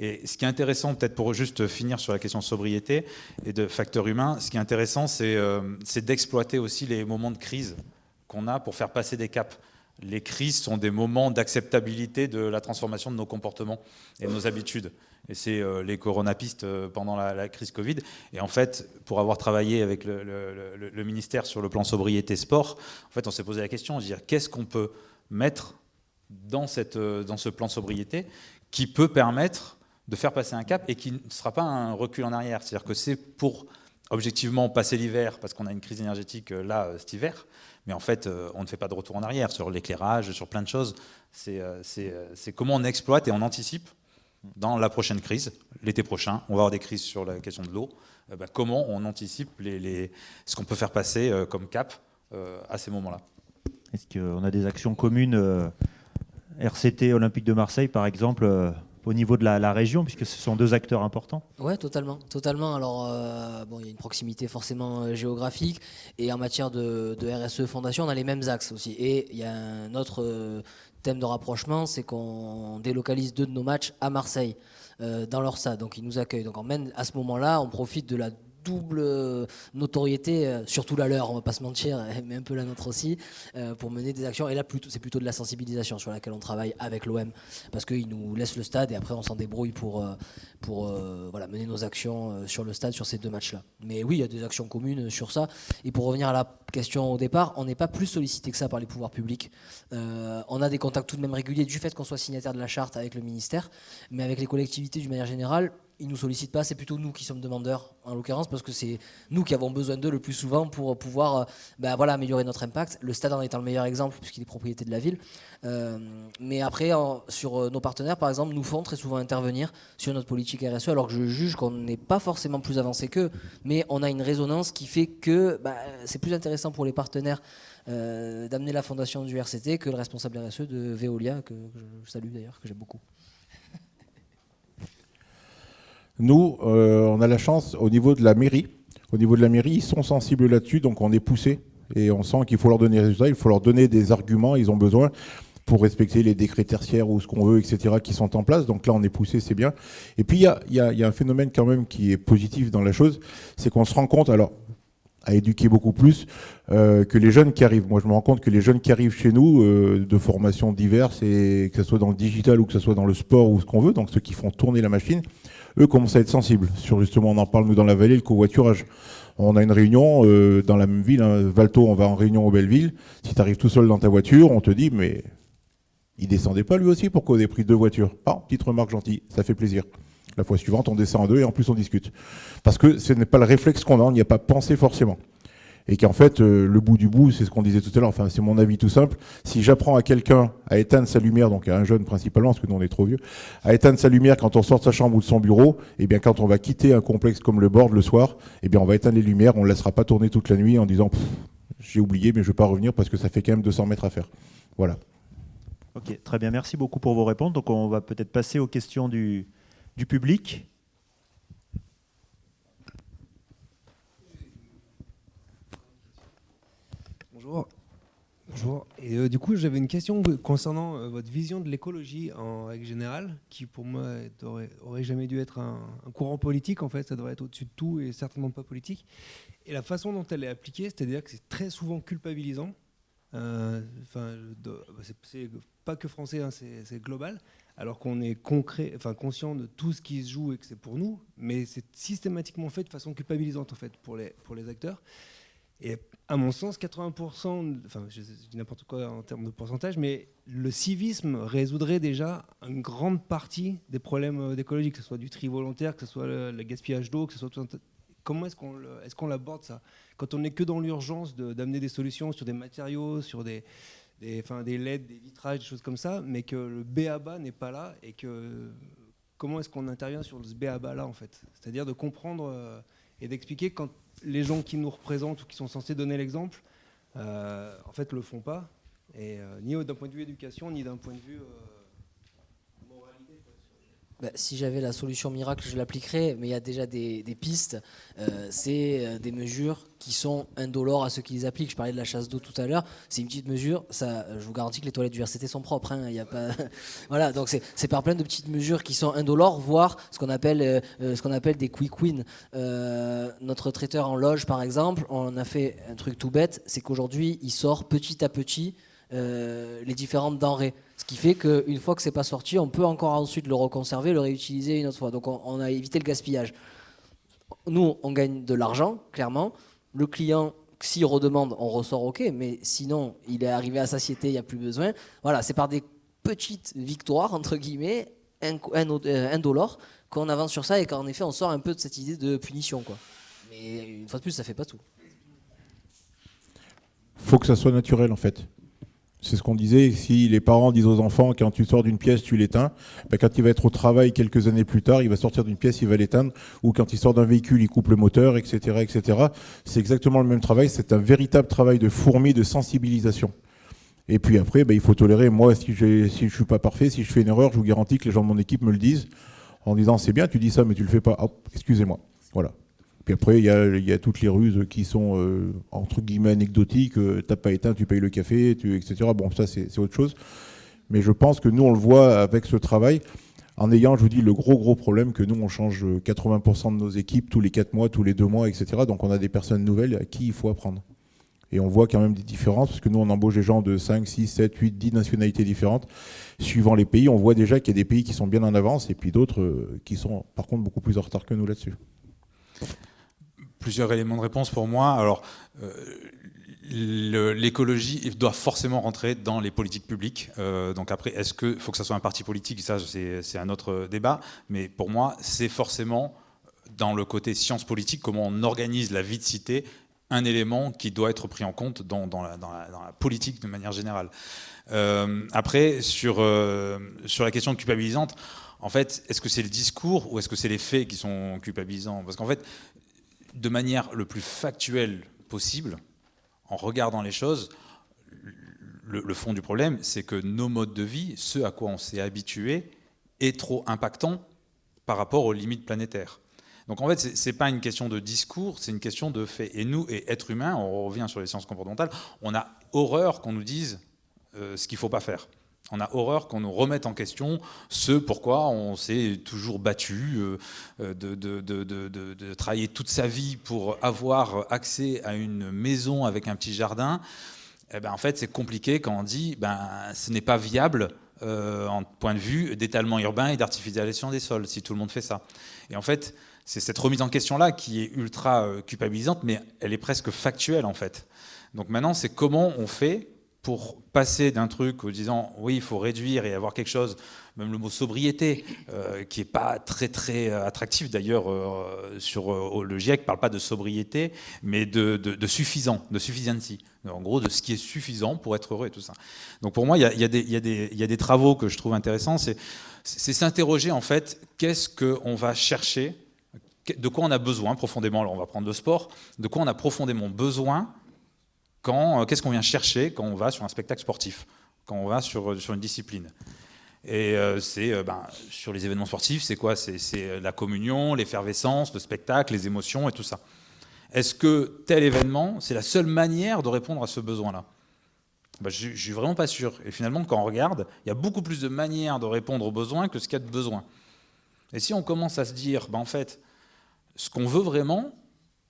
Et ce qui est intéressant, peut-être pour juste finir sur la question de sobriété et de facteurs humains, ce qui est intéressant, c'est d'exploiter aussi les moments de crise qu'on a pour faire passer des caps. Les crises sont des moments d'acceptabilité de la transformation de nos comportements et de nos habitudes. Et c'est les coronapistes pendant la crise Covid. Et en fait, pour avoir travaillé avec le ministère sur le plan sobriété sport, en fait, on s'est posé la question, de dire qu'est-ce qu'on peut mettre dans ce plan sobriété qui peut permettre de faire passer un cap et qui ne sera pas un recul en arrière. C'est-à-dire que c'est pour, objectivement, passer l'hiver, parce qu'on a une crise énergétique là, cet hiver, mais en fait, on ne fait pas de retour en arrière sur l'éclairage, sur plein de choses. C'est comment on exploite et on anticipe dans la prochaine crise, l'été prochain, on va avoir des crises sur la question de l'eau, comment on anticipe ce qu'on peut faire passer comme cap à ces moments-là. Est-ce qu'on a des actions communes RCT Olympique de Marseille, par exemple, au niveau de la région, puisque ce sont deux acteurs importants? Ouais, totalement. Alors, il y a une proximité forcément géographique, et en matière de RSE Fondation, on a les mêmes axes aussi. Et il y a un autre thème de rapprochement, c'est qu'on délocalise 2 de nos matchs à Marseille, dans leur stade. Donc ils nous accueillent. Donc à ce moment-là, on profite de la double notoriété, surtout la leur, on va pas se mentir, mais un peu la nôtre aussi, pour mener des actions. Et là, c'est plutôt de la sensibilisation sur laquelle on travaille avec l'OM, parce qu'ils nous laissent le stade et après on s'en débrouille pour mener nos actions sur le stade sur ces 2 matchs-là. Mais oui, il y a des actions communes sur ça. Et pour revenir à la question au départ, on n'est pas plus sollicité que ça par les pouvoirs publics. On a des contacts tout de même réguliers du fait qu'on soit signataire de la charte avec le ministère, mais avec les collectivités d'une manière générale, ils ne nous sollicitent pas, c'est plutôt nous qui sommes demandeurs, en l'occurrence, parce que c'est nous qui avons besoin d'eux le plus souvent pour pouvoir améliorer notre impact. Le stade en étant le meilleur exemple, puisqu'il est propriété de la ville. Mais après, sur nos partenaires, par exemple, nous font très souvent intervenir sur notre politique RSE, alors que je juge qu'on n'est pas forcément plus avancé qu'eux, mais on a une résonance qui fait que c'est plus intéressant pour les partenaires d'amener la fondation du RCT que le responsable RSE de Veolia, que je salue d'ailleurs, que j'aime beaucoup. Nous, on a la chance au niveau de la mairie. Au niveau de la mairie, ils sont sensibles là-dessus, donc on est poussé et on sent qu'il faut leur donner des résultats, il faut leur donner des arguments, ils ont besoin pour respecter les décrets tertiaires ou ce qu'on veut, etc., qui sont en place. Donc là, on est poussé, c'est bien. Et puis, il y a un phénomène quand même qui est positif dans la chose, c'est qu'on se rend compte, alors, à éduquer beaucoup plus, que les jeunes qui arrivent. Moi, je me rends compte que les jeunes qui arrivent chez nous, de formations diverses, et que ce soit dans le digital ou que ce soit dans le sport ou ce qu'on veut, donc ceux qui font tourner la machine, eux commencent à être sensibles sur, justement, on en parle nous dans la vallée, le covoiturage. On a une réunion dans la même ville, hein, Valto, on va en réunion au Belleville. Si tu arrives tout seul dans ta voiture, on te dit, mais il descendait pas lui aussi, pourquoi on a pris 2 voitures? Ah, petite remarque gentille, ça fait plaisir. La fois suivante, on descend en 2 et en plus on discute. Parce que ce n'est pas le réflexe qu'on a, on n'y a pas pensé forcément. Et qu'en fait, le bout du bout, c'est ce qu'on disait tout à l'heure, enfin c'est mon avis tout simple, si j'apprends à quelqu'un à éteindre sa lumière, donc à un jeune principalement, parce que nous on est trop vieux, à éteindre sa lumière quand on sort de sa chambre ou de son bureau, et bien quand on va quitter un complexe comme le Board le soir, et bien on va éteindre les lumières, on ne laissera pas tourner toute la nuit en disant j'ai oublié mais je ne vais pas revenir parce que ça fait quand même 200 mètres à faire. Voilà. Ok, très bien, merci beaucoup pour vos réponses. Donc on va peut-être passer aux questions du public. Bonjour. Et du coup, j'avais une question concernant votre vision de l'écologie en règle générale, qui pour moi aurait jamais dû être un courant politique. En fait, ça devrait être au-dessus de tout et certainement pas politique. Et la façon dont elle est appliquée, c'est-à-dire que c'est très souvent culpabilisant. C'est pas que français, hein, c'est global. Alors qu'on est conscient de tout ce qui se joue et que c'est pour nous, mais c'est systématiquement fait de façon culpabilisante en fait pour les acteurs. Et à mon sens, 80%, enfin je dis n'importe quoi en termes de pourcentage, mais le civisme résoudrait déjà une grande partie des problèmes d'écologie, que ce soit du tri volontaire, que ce soit le gaspillage d'eau, que ce soit tout un Comment est-ce qu'on l'aborde ça? Quand on n'est que dans l'urgence d'amener des solutions sur des matériaux, sur des LED, des vitrages, des choses comme ça, mais que le B.A.B.A. n'est pas là, et que comment est-ce qu'on intervient sur ce B.A.B.A. là en fait? C'est-à-dire de comprendre et d'expliquer quand les gens qui nous représentent ou qui sont censés donner l'exemple, en fait, le font pas, et ni d'un point de vue éducation, ni d'un point de vue moralité. Si j'avais la solution miracle, je l'appliquerais, mais il y a déjà des pistes. C'est des mesures qui sont indolores à ceux qui les appliquent. Je parlais de la chasse d'eau tout à l'heure. C'est une petite mesure. Ça, je vous garantis que les toilettes du RCT sont propres. Il y a pas... voilà, donc c'est par plein de petites mesures qui sont indolores, voire ce qu'on appelle des quick wins. Notre traiteur en loge, par exemple, on a fait un truc tout bête, c'est qu'aujourd'hui, il sort petit à petit les différentes denrées. Ce qui fait qu'une fois que c'est pas sorti, on peut encore ensuite le reconserver, le réutiliser une autre fois. Donc on a évité le gaspillage. Nous, on gagne de l'argent, clairement. Le client, s'il redemande, on ressort OK, mais sinon, il est arrivé à satiété, il n'y a plus besoin. Voilà, c'est par des petites victoires, entre guillemets, indolores, qu'on avance sur ça et qu'en effet, on sort un peu de cette idée de punition, quoi. Mais une fois de plus, ça fait pas tout. Faut que ça soit naturel, en fait. C'est ce qu'on disait, si les parents disent aux enfants, quand tu sors d'une pièce, tu l'éteins, quand il va être au travail quelques années plus tard, il va sortir d'une pièce, il va l'éteindre, ou quand il sort d'un véhicule, il coupe le moteur, etc., etc. C'est exactement le même travail, c'est un véritable travail de fourmi, de sensibilisation. Et puis après, il faut tolérer. Moi, si je suis pas parfait, si je fais une erreur, je vous garantis que les gens de mon équipe me le disent, en disant, c'est bien, tu dis ça, mais tu le fais pas. Hop, excusez-moi. Voilà. Puis après, il y a toutes les ruses qui sont, entre guillemets, anecdotiques. T'as pas éteint, tu payes le café, etc. Bon, ça, c'est autre chose. Mais je pense que nous, on le voit avec ce travail, en ayant, je vous dis, le gros problème que nous, on change 80% de nos équipes tous les 4 mois, tous les 2 mois, etc. Donc, on a des personnes nouvelles à qui il faut apprendre. Et on voit quand même des différences, parce que nous, on embauche des gens de 5, 6, 7, 8, 10 nationalités différentes. Suivant les pays, on voit déjà qu'il y a des pays qui sont bien en avance, et puis d'autres qui sont, par contre, beaucoup plus en retard que nous là-dessus. Plusieurs éléments de réponse pour moi. Alors, l'écologie doit forcément rentrer dans les politiques publiques. Donc après, est-ce qu'il faut que ça soit un parti politique? Ça, c'est un autre débat. Mais pour moi, c'est forcément dans le côté science politique, comment on organise la vie de cité, un élément qui doit être pris en compte dans la politique de manière générale. Après, sur la question culpabilisante, en fait, est-ce que c'est le discours ou est-ce que c'est les faits qui sont culpabilisants? Parce qu'en fait, de manière le plus factuelle possible, en regardant les choses, le fond du problème, c'est que nos modes de vie, ce à quoi on s'est habitué, est trop impactant par rapport aux limites planétaires. Donc en fait, c'est pas une question de discours, c'est une question de fait. Et nous, êtres humains, on revient sur les sciences comportementales, on a horreur qu'on nous dise ce qu'il faut pas faire. On a horreur qu'on nous remette en question ce pourquoi on s'est toujours battu, de travailler toute sa vie pour avoir accès à une maison avec un petit jardin. En fait, c'est compliqué quand on dit ce n'est pas viable en point de vue d'étalement urbain et d'artificialisation des sols, si tout le monde fait ça. Et en fait, c'est cette remise en question-là qui est ultra culpabilisante, mais elle est presque factuelle en fait. Donc maintenant, c'est comment on fait pour passer d'un truc en disant oui, il faut réduire et avoir quelque chose, même le mot sobriété, qui n'est pas très attractif d'ailleurs, sur le GIEC ne parle pas de sobriété, mais de suffisant, de sufficiency. En gros, de ce qui est suffisant pour être heureux et tout ça. Donc pour moi, il y a des travaux que je trouve intéressants, c'est s'interroger en fait, qu'est-ce qu'on va chercher, de quoi on a besoin profondément. Alors on va prendre le sport, de quoi on a profondément besoin. Qu'est-ce qu'on vient chercher quand on va sur un spectacle sportif, quand on va sur une discipline? Et sur les événements sportifs, c'est quoi? C'est la communion, l'effervescence, le spectacle, les émotions et tout ça. Est-ce que tel événement, c'est la seule manière de répondre à ce besoin-là? Je ne suis vraiment pas sûr. Et finalement, quand on regarde, il y a beaucoup plus de manières de répondre aux besoins que ce qu'il y a de besoin. Et si on commence à se dire, en fait, ce qu'on veut vraiment,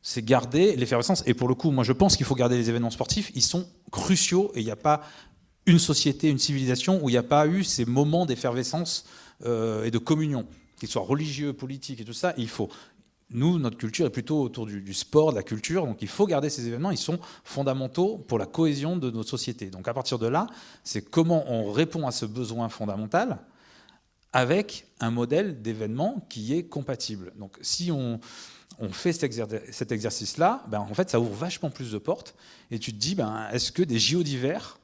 c'est garder l'effervescence. Et pour le coup, moi, je pense qu'il faut garder les événements sportifs. Ils sont cruciaux et il n'y a pas une société, une civilisation où il n'y a pas eu ces moments d'effervescence et de communion, qu'ils soient religieux, politiques et tout ça. Il faut Nous, notre culture est plutôt autour du sport, de la culture, donc il faut garder ces événements, ils sont fondamentaux pour la cohésion de notre société. Donc à partir de là, c'est comment on répond à ce besoin fondamental avec un modèle d'événement qui est compatible. Donc si on fait cet exercice-là, ben, en fait, ça ouvre vachement plus de portes, et tu te dis, ben, est-ce que des JO d'hiver,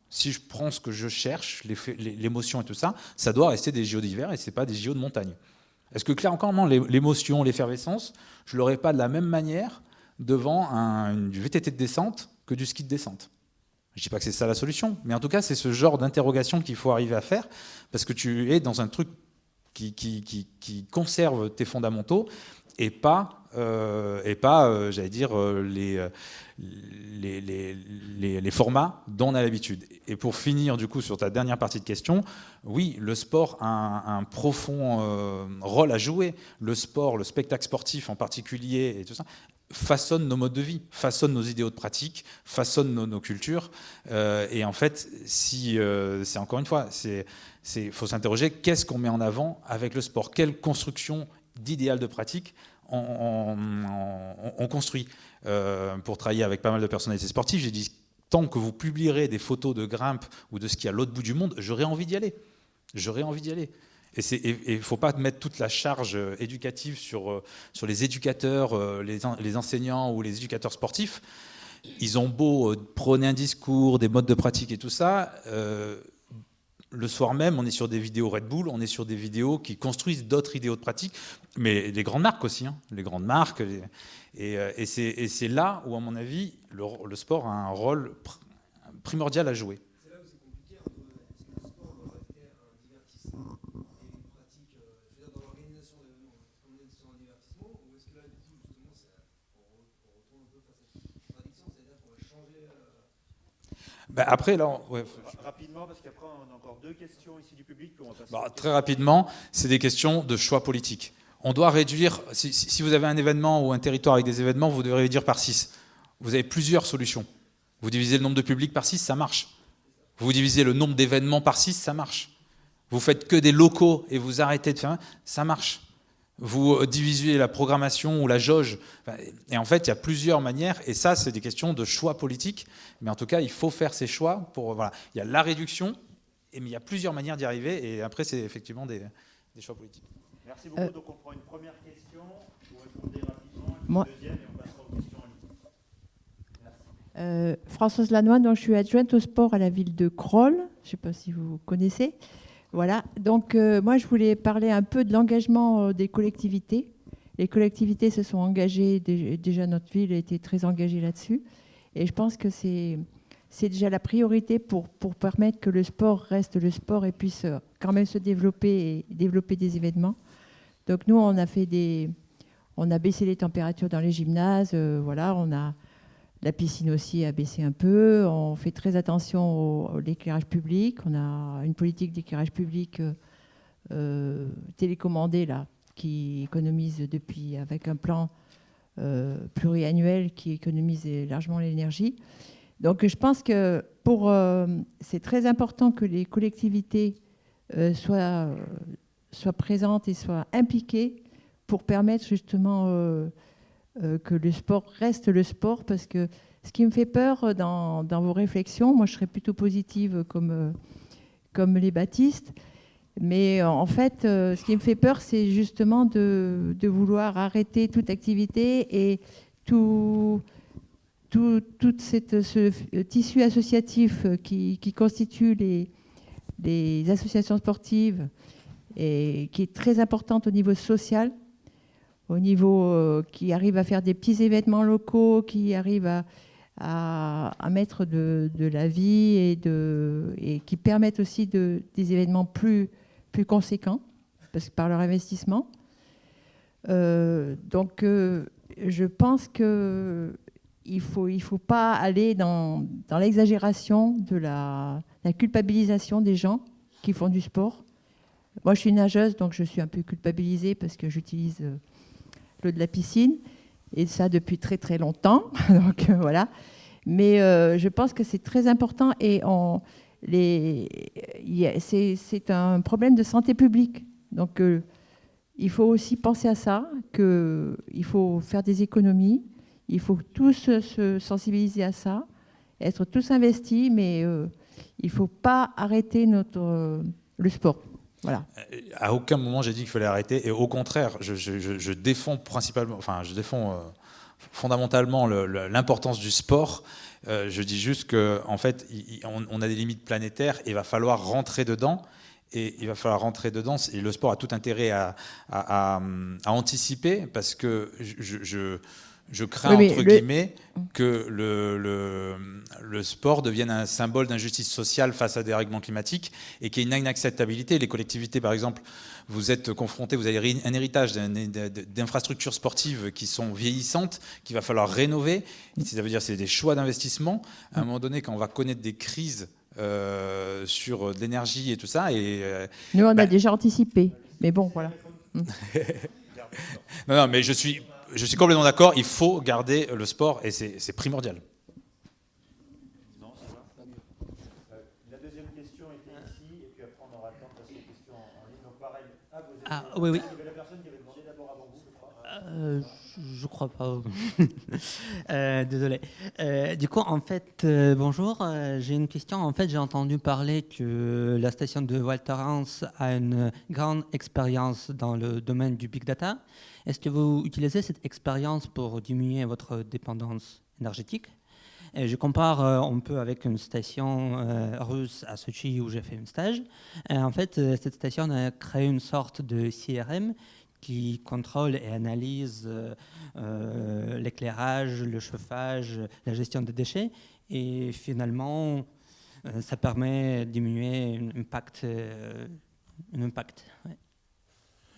si je prends ce que je cherche, l'émotion et tout ça, ça doit rester des JO d'hiver et ce n'est pas des JO de montagne. Est-ce que clairement, l'émotion, l'effervescence, je ne l'aurais pas de la même manière devant du VTT de descente que du ski de descente? Je ne dis pas que c'est ça la solution, mais en tout cas, c'est ce genre d'interrogation qu'il faut arriver à faire, parce que tu es dans un truc qui conserve tes fondamentaux et pas j'allais dire, les formats dont on a l'habitude. Et pour finir, du coup, sur ta dernière partie de question, oui, le sport a un profond rôle à jouer. Le sport, le spectacle sportif en particulier, et tout ça, façonne nos modes de vie, façonne nos idéaux de pratique, façonne nos cultures. Et en fait, c'est encore une fois, faut s'interroger, qu'est-ce qu'on met en avant avec le sport? Quelle construction d'idéal de pratique on construit. Pour travailler avec pas mal de personnalités sportives, j'ai dit, tant que vous publierez des photos de grimpe ou de ski à l'autre bout du monde, j'aurais envie d'y aller. J'aurais envie d'y aller. Et il ne faut pas mettre toute la charge éducative sur les éducateurs, les enseignants ou les éducateurs sportifs. Ils ont beau prôner un discours, des modes de pratique et tout ça, le soir même, on est sur des vidéos Red Bull, on est sur des vidéos qui construisent d'autres idéaux de pratique, mais les grandes marques aussi, hein, les grandes marques. Et c'est là où, à mon avis, le sport a un rôle primordial à jouer. C'est là où c'est compliqué entre est-ce que le sport doit rester un divertissement et une pratique, je veux dire, dans l'organisation d'événements, comme on est sur un divertissement, ou est-ce que là, du coup, justement, on retourne un peu face à cette contradiction, c'est-à-dire qu'on va changer. Ben après, là, ouais. Rapidement, parce qu'après, on a encore 2 questions ici du public. On va passer Très rapidement, c'est des questions de choix politique. On doit réduire, si vous avez un événement ou un territoire avec des événements, vous devez réduire par 6. Vous avez plusieurs solutions. Vous divisez le nombre de publics par 6, ça marche. Vous divisez le nombre d'événements par 6, ça marche. Vous faites que des locaux et vous arrêtez de faire, ça marche. Vous divisez la programmation ou la jauge. Et en fait, il y a plusieurs manières. Et ça, c'est des questions de choix politique. Mais en tout cas, il faut faire ces choix. Voilà. Il y a la réduction, mais il y a plusieurs manières d'y arriver. Et après, c'est effectivement des choix politiques. Merci beaucoup. Donc, on prend une première question. Vous répondez rapidement. Une deuxième, et on passera aux questions en ligne. Merci. Françoise Lannoy, donc je suis adjointe au sport à la ville de Crolles. Je ne sais pas si vous connaissez. Voilà, donc moi je voulais parler un peu de l'engagement des collectivités. Les collectivités se sont engagées, déjà notre ville a été très engagée là-dessus. Et je pense que c'est déjà la priorité pour permettre que le sport reste le sport et puisse quand même se développer et développer des événements. Donc nous on a baissé les températures dans les gymnases, voilà, la piscine aussi a baissé un peu. On fait très attention à l'éclairage public. On a une politique d'éclairage public télécommandé là, qui économise avec un plan pluriannuel qui économise largement l'énergie. Donc je pense que c'est très important que les collectivités soient présentes et soient impliquées pour permettre justement que le sport reste le sport, parce que ce qui me fait peur dans vos réflexions, moi je serais plutôt positive comme les Baptistes, mais en fait ce qui me fait peur c'est justement de vouloir arrêter toute activité et tout ce tissu associatif qui constitue les associations sportives et qui est très importante au niveau social, au niveau qui arrive à faire des petits événements locaux, qui arrive à mettre de la vie et qui permettent aussi des événements plus conséquents par leur investissement. Donc je pense qu'il ne faut pas aller dans l'exagération de la culpabilisation des gens qui font du sport. Moi je suis nageuse, donc je suis un peu culpabilisée parce que j'utilise l'eau de la piscine, et ça depuis très très longtemps. Donc voilà. Mais je pense que c'est très important et c'est un problème de santé publique. Donc il faut aussi penser à ça, qu'il faut faire des économies, il faut tous se sensibiliser à ça, être tous investis, mais il ne faut pas arrêter le sport. Voilà. À aucun moment j'ai dit qu'il fallait arrêter, et au contraire, je défends principalement, enfin je défends fondamentalement l'importance du sport. Je dis juste que en fait, on a des limites planétaires et il va falloir rentrer dedans. Et il va falloir rentrer dedans. Et le sport a tout intérêt à anticiper, parce que je crains, entre guillemets, que le sport devienne un symbole d'injustice sociale face à des dérèglements climatiques, et qu'il y ait une inacceptabilité. Les collectivités, par exemple, vous êtes confrontés, vous avez un héritage d'infrastructures sportives qui sont vieillissantes, qu'il va falloir rénover. Ça veut dire que c'est des choix d'investissement. À un moment donné, quand on va connaître des crises sur de l'énergie et tout ça. Nous, on a déjà anticipé. Mais bon, voilà. Non, mais je suis complètement d'accord. Il faut garder le sport, et c'est primordial. La deuxième question était ici, et puis après on aura le temps de passer aux questions en ligne. Donc pareil, Oui. Il y avait la personne qui avait demandé d'abord avant vous, je crois. Je crois pas. Désolé. Du coup, en fait, bonjour. J'ai une question. En fait, j'ai entendu parler que la station de Val Thorens a une grande expérience dans le domaine du big data. Est-ce que vous utilisez cette expérience pour diminuer votre dépendance énergétique? Et je compare un peu avec une station russe à Sochi où j'ai fait un stage. En fait, cette station a créé une sorte de CRM qui contrôle et analyse l'éclairage, le chauffage, la gestion des déchets. Et finalement, ça permet de diminuer l'impact. Ouais.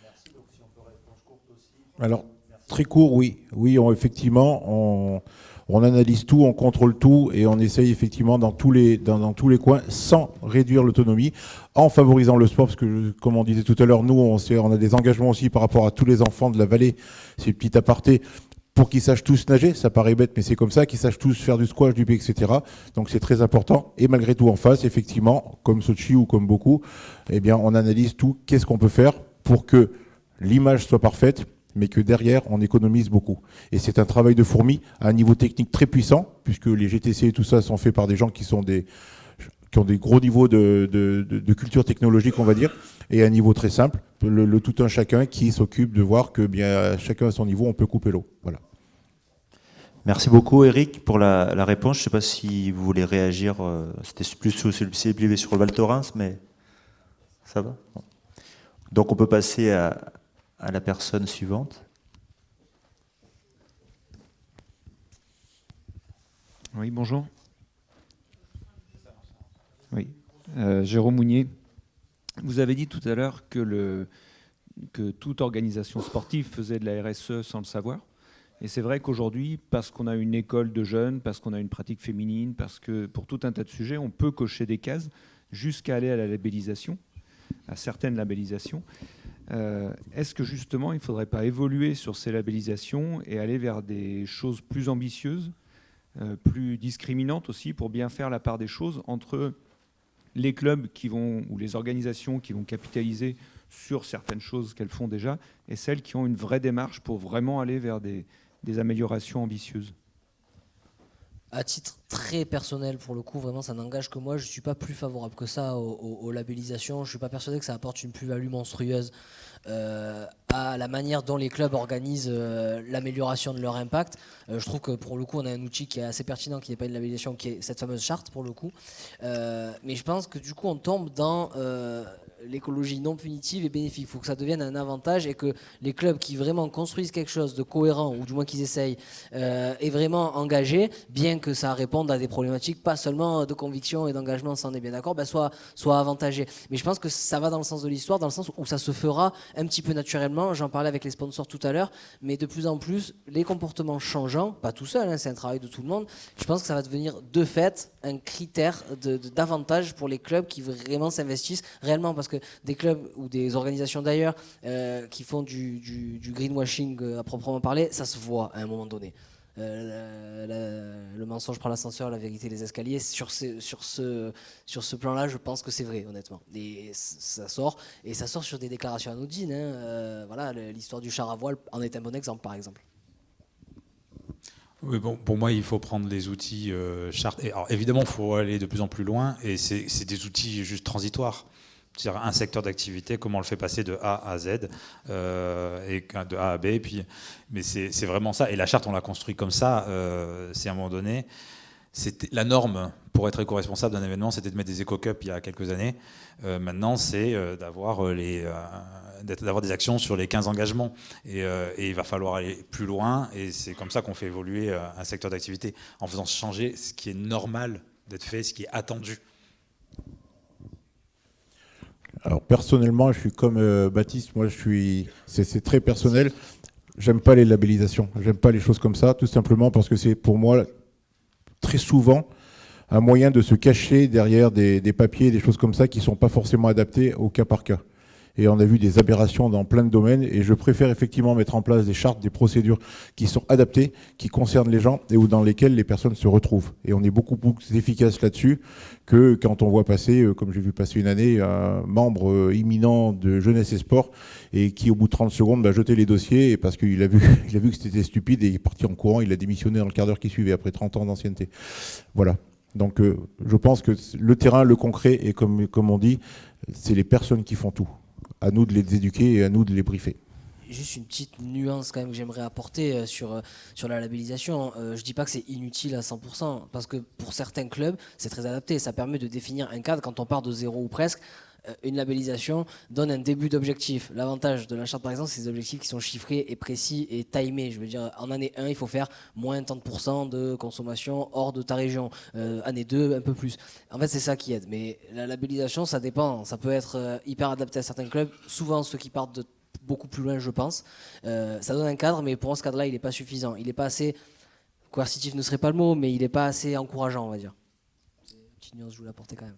Merci. Donc si on peut répondre courte aussi. Alors, très court, oui. Oui, effectivement, on analyse tout, on contrôle tout, et on essaye effectivement dans tous les coins, sans réduire l'autonomie, en favorisant le sport, parce que, comme on disait tout à l'heure, nous, on a des engagements aussi par rapport à tous les enfants de la vallée, c'est une petite aparté, pour qu'ils sachent tous nager, ça paraît bête, mais c'est comme ça, qu'ils sachent tous faire du squash, du pied, etc. Donc c'est très important. Et malgré tout, en face, effectivement, comme Sochi ou comme beaucoup, eh bien, on analyse tout, qu'est-ce qu'on peut faire pour que l'image soit parfaite, mais que derrière, on économise beaucoup. Et c'est un travail de fourmi à un niveau technique très puissant, puisque les GTC et tout ça sont faits par des gens qui ont des gros niveaux de culture technologique, on va dire, et à un niveau très simple, le tout un chacun qui s'occupe de voir que bien chacun à son niveau, on peut couper l'eau. Voilà. Merci beaucoup Eric pour la réponse. Je ne sais pas si vous voulez réagir, c'était plus ciblé sur le Val Thorens, mais ça va. Donc on peut passer à la personne suivante. Oui, bonjour. Oui, Jérôme Mounier. Vous avez dit tout à l'heure que toute organisation sportive faisait de la RSE sans le savoir. Et c'est vrai qu'aujourd'hui, parce qu'on a une école de jeunes, parce qu'on a une pratique féminine, parce que pour tout un tas de sujets, on peut cocher des cases jusqu'à aller à la labellisation, à certaines labellisations. Est-ce que justement, il ne faudrait pas évoluer sur ces labellisations et aller vers des choses plus ambitieuses, plus discriminantes aussi, pour bien faire la part des choses entre les clubs ou les organisations qui vont capitaliser sur certaines choses qu'elles font déjà et celles qui ont une vraie démarche pour vraiment aller vers des améliorations ambitieuses? À titre très personnel, pour le coup, vraiment, ça n'engage que moi. Je ne suis pas plus favorable que ça aux labellisations. Je ne suis pas persuadé que ça apporte une plus-value monstrueuse à la manière dont les clubs organisent l'amélioration de leur impact. Je trouve que pour le coup, on a un outil qui est assez pertinent, qui n'est pas une labellisation, qui est cette fameuse charte pour le coup. Mais je pense que du coup, on tombe dans l'écologie non punitive et bénéfique. Il faut que ça devienne un avantage et que les clubs qui vraiment construisent quelque chose de cohérent, ou du moins qu'ils essayent, et vraiment engagés, bien que ça réponde à des problématiques, pas seulement de conviction et d'engagement, ça on est bien d'accord, soit avantagés. Mais je pense que ça va dans le sens de l'histoire, dans le sens où ça se fera un petit peu naturellement. J'en parlais avec les sponsors tout à l'heure, mais de plus en plus, les comportements changeant, pas tout seul, hein, c'est un travail de tout le monde, je pense que ça va devenir de fait un critère d'avantage pour les clubs qui vraiment s'investissent réellement, parce que des clubs ou des organisations d'ailleurs qui font du greenwashing à proprement parler, ça se voit à un moment donné. Le mensonge prend l'ascenseur, la vérité les escaliers. Sur ce plan-là, je pense que c'est vrai, honnêtement. Et ça sort sur des déclarations anodines. Voilà, l'histoire du char à voile en est un bon exemple, par exemple. Oui, bon, pour moi, il faut prendre les outils charte. Alors, évidemment, il faut aller de plus en plus loin, et c'est des outils juste transitoires. C'est-à-dire un secteur d'activité, comment on le fait passer de A à Z, et de A à B. Mais c'est vraiment ça. Et la charte, on l'a construit comme ça. C'est à un moment donné, la norme pour être éco-responsable d'un événement, c'était de mettre des éco-cups il y a quelques années. Maintenant, c'est d'avoir des actions sur les 15 engagements. Et il va falloir aller plus loin. Et c'est comme ça qu'on fait évoluer un secteur d'activité, en faisant changer ce qui est normal d'être fait, ce qui est attendu. Alors personnellement, je suis comme Baptiste, c'est très personnel. J'aime pas les labellisations, j'aime pas les choses comme ça, tout simplement parce que c'est pour moi très souvent un moyen de se cacher derrière des papiers, des choses comme ça qui sont pas forcément adaptés au cas par cas. Et on a vu des aberrations dans plein de domaines, et je préfère effectivement mettre en place des chartes, des procédures qui sont adaptées, qui concernent les gens et dans lesquelles les personnes se retrouvent. Et on est beaucoup plus efficace là-dessus que quand on voit passer, comme j'ai vu passer une année, un membre imminent de Jeunesse et Sport, et qui au bout de 30 secondes va jeter les dossiers parce qu'il a vu que c'était stupide, et il est parti en courant, il a démissionné dans le quart d'heure qui suivait après 30 ans d'ancienneté. Voilà. Donc je pense que le terrain, le concret, et comme on dit, c'est les personnes qui font tout. À nous de les éduquer et à nous de les briefer. Juste une petite nuance quand même que j'aimerais apporter sur la labellisation. Je dis pas que c'est inutile à 100%, parce que pour certains clubs, c'est très adapté. Ça permet de définir un cadre quand on part de zéro ou presque. Une labellisation donne un début d'objectif. L'avantage de la charte, par exemple, c'est des objectifs qui sont chiffrés et précis et timés. Je veux dire, en année 1, il faut faire moins tant de % de consommation hors de ta région. Année 2, un peu plus. En fait, c'est ça qui aide. Mais la labellisation, ça dépend. Ça peut être hyper adapté à certains clubs. Souvent, ceux qui partent de beaucoup plus loin, je pense. Ça donne un cadre, mais pour moi, ce cadre-là, il n'est pas suffisant. Il n'est pas assez... Coercitif ne serait pas le mot, mais il n'est pas assez encourageant, on va dire. C'est une petite nuance que je voulais apporter quand même.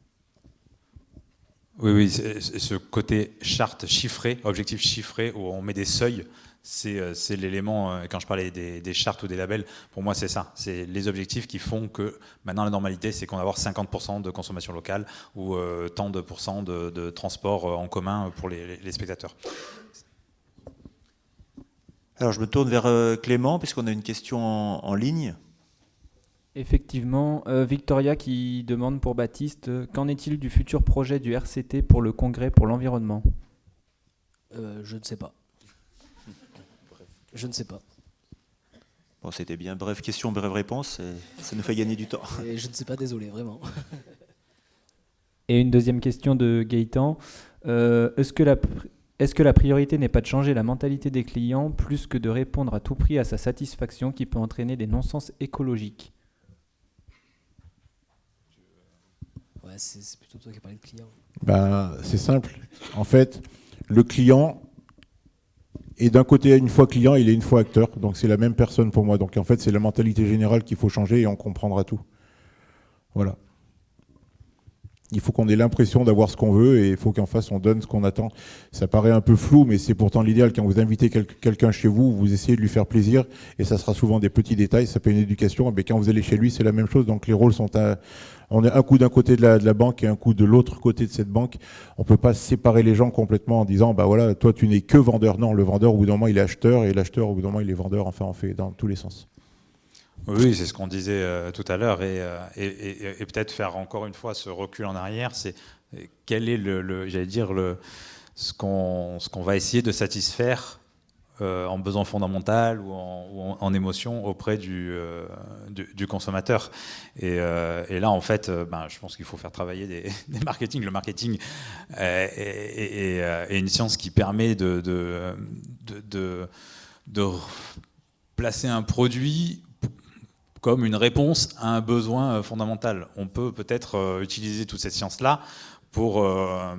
Oui, ce côté charte chiffrée, objectif chiffré, où on met des seuils, c'est l'élément, quand je parlais des chartes ou des labels, pour moi c'est ça, c'est les objectifs qui font que maintenant la normalité c'est qu'on va avoir 50% de consommation locale ou tant de pourcents de transport en commun pour les spectateurs. Alors je me tourne vers Clément, puisqu'on a une question en ligne. Effectivement, Victoria qui demande pour Baptiste, qu'en est-il du futur projet du RCT pour le Congrès pour l'environnement ? Je ne sais pas. Je ne sais pas. Bon, c'était bien. Brève question, brève réponse, et ça nous fait gagner du temps. Et je ne sais pas, désolé, vraiment. Et une deuxième question de Gaëtan. Est-ce que la priorité n'est pas de changer la mentalité des clients plus que de répondre à tout prix à sa satisfaction qui peut entraîner des non-sens écologiques ? Ouais, c'est plutôt toi qui as parlé de client. C'est simple. En fait, le client est d'un côté une fois client, il est une fois acteur. Donc c'est la même personne pour moi. Donc en fait, c'est la mentalité générale qu'il faut changer et on comprendra tout. Voilà. Il faut qu'on ait l'impression d'avoir ce qu'on veut et il faut qu'en face on donne ce qu'on attend. Ça paraît un peu flou, mais c'est pourtant l'idéal. Quand vous invitez quelqu'un chez vous, vous essayez de lui faire plaisir et ça sera souvent des petits détails. Ça peut être une éducation, mais quand vous allez chez lui, c'est la même chose. Donc les rôles sont on est un coup d'un côté de la banque et un coup de l'autre côté de cette banque. On ne peut pas séparer les gens complètement en disant bah voilà, toi tu n'es que vendeur. Non, le vendeur au bout d'un moment il est acheteur et l'acheteur au bout d'un moment il est vendeur. Enfin, on fait dans tous les sens. Oui, c'est ce qu'on disait tout à l'heure, et peut-être faire encore une fois ce recul en arrière, c'est quel est ce qu'on va essayer de satisfaire en besoin fondamental ou en émotion auprès du consommateur. Et là, en fait, je pense qu'il faut faire travailler des marketing. Le marketing est une science qui permet de placer un produit comme une réponse à un besoin fondamental. On peut peut-être utiliser toute cette science-là pour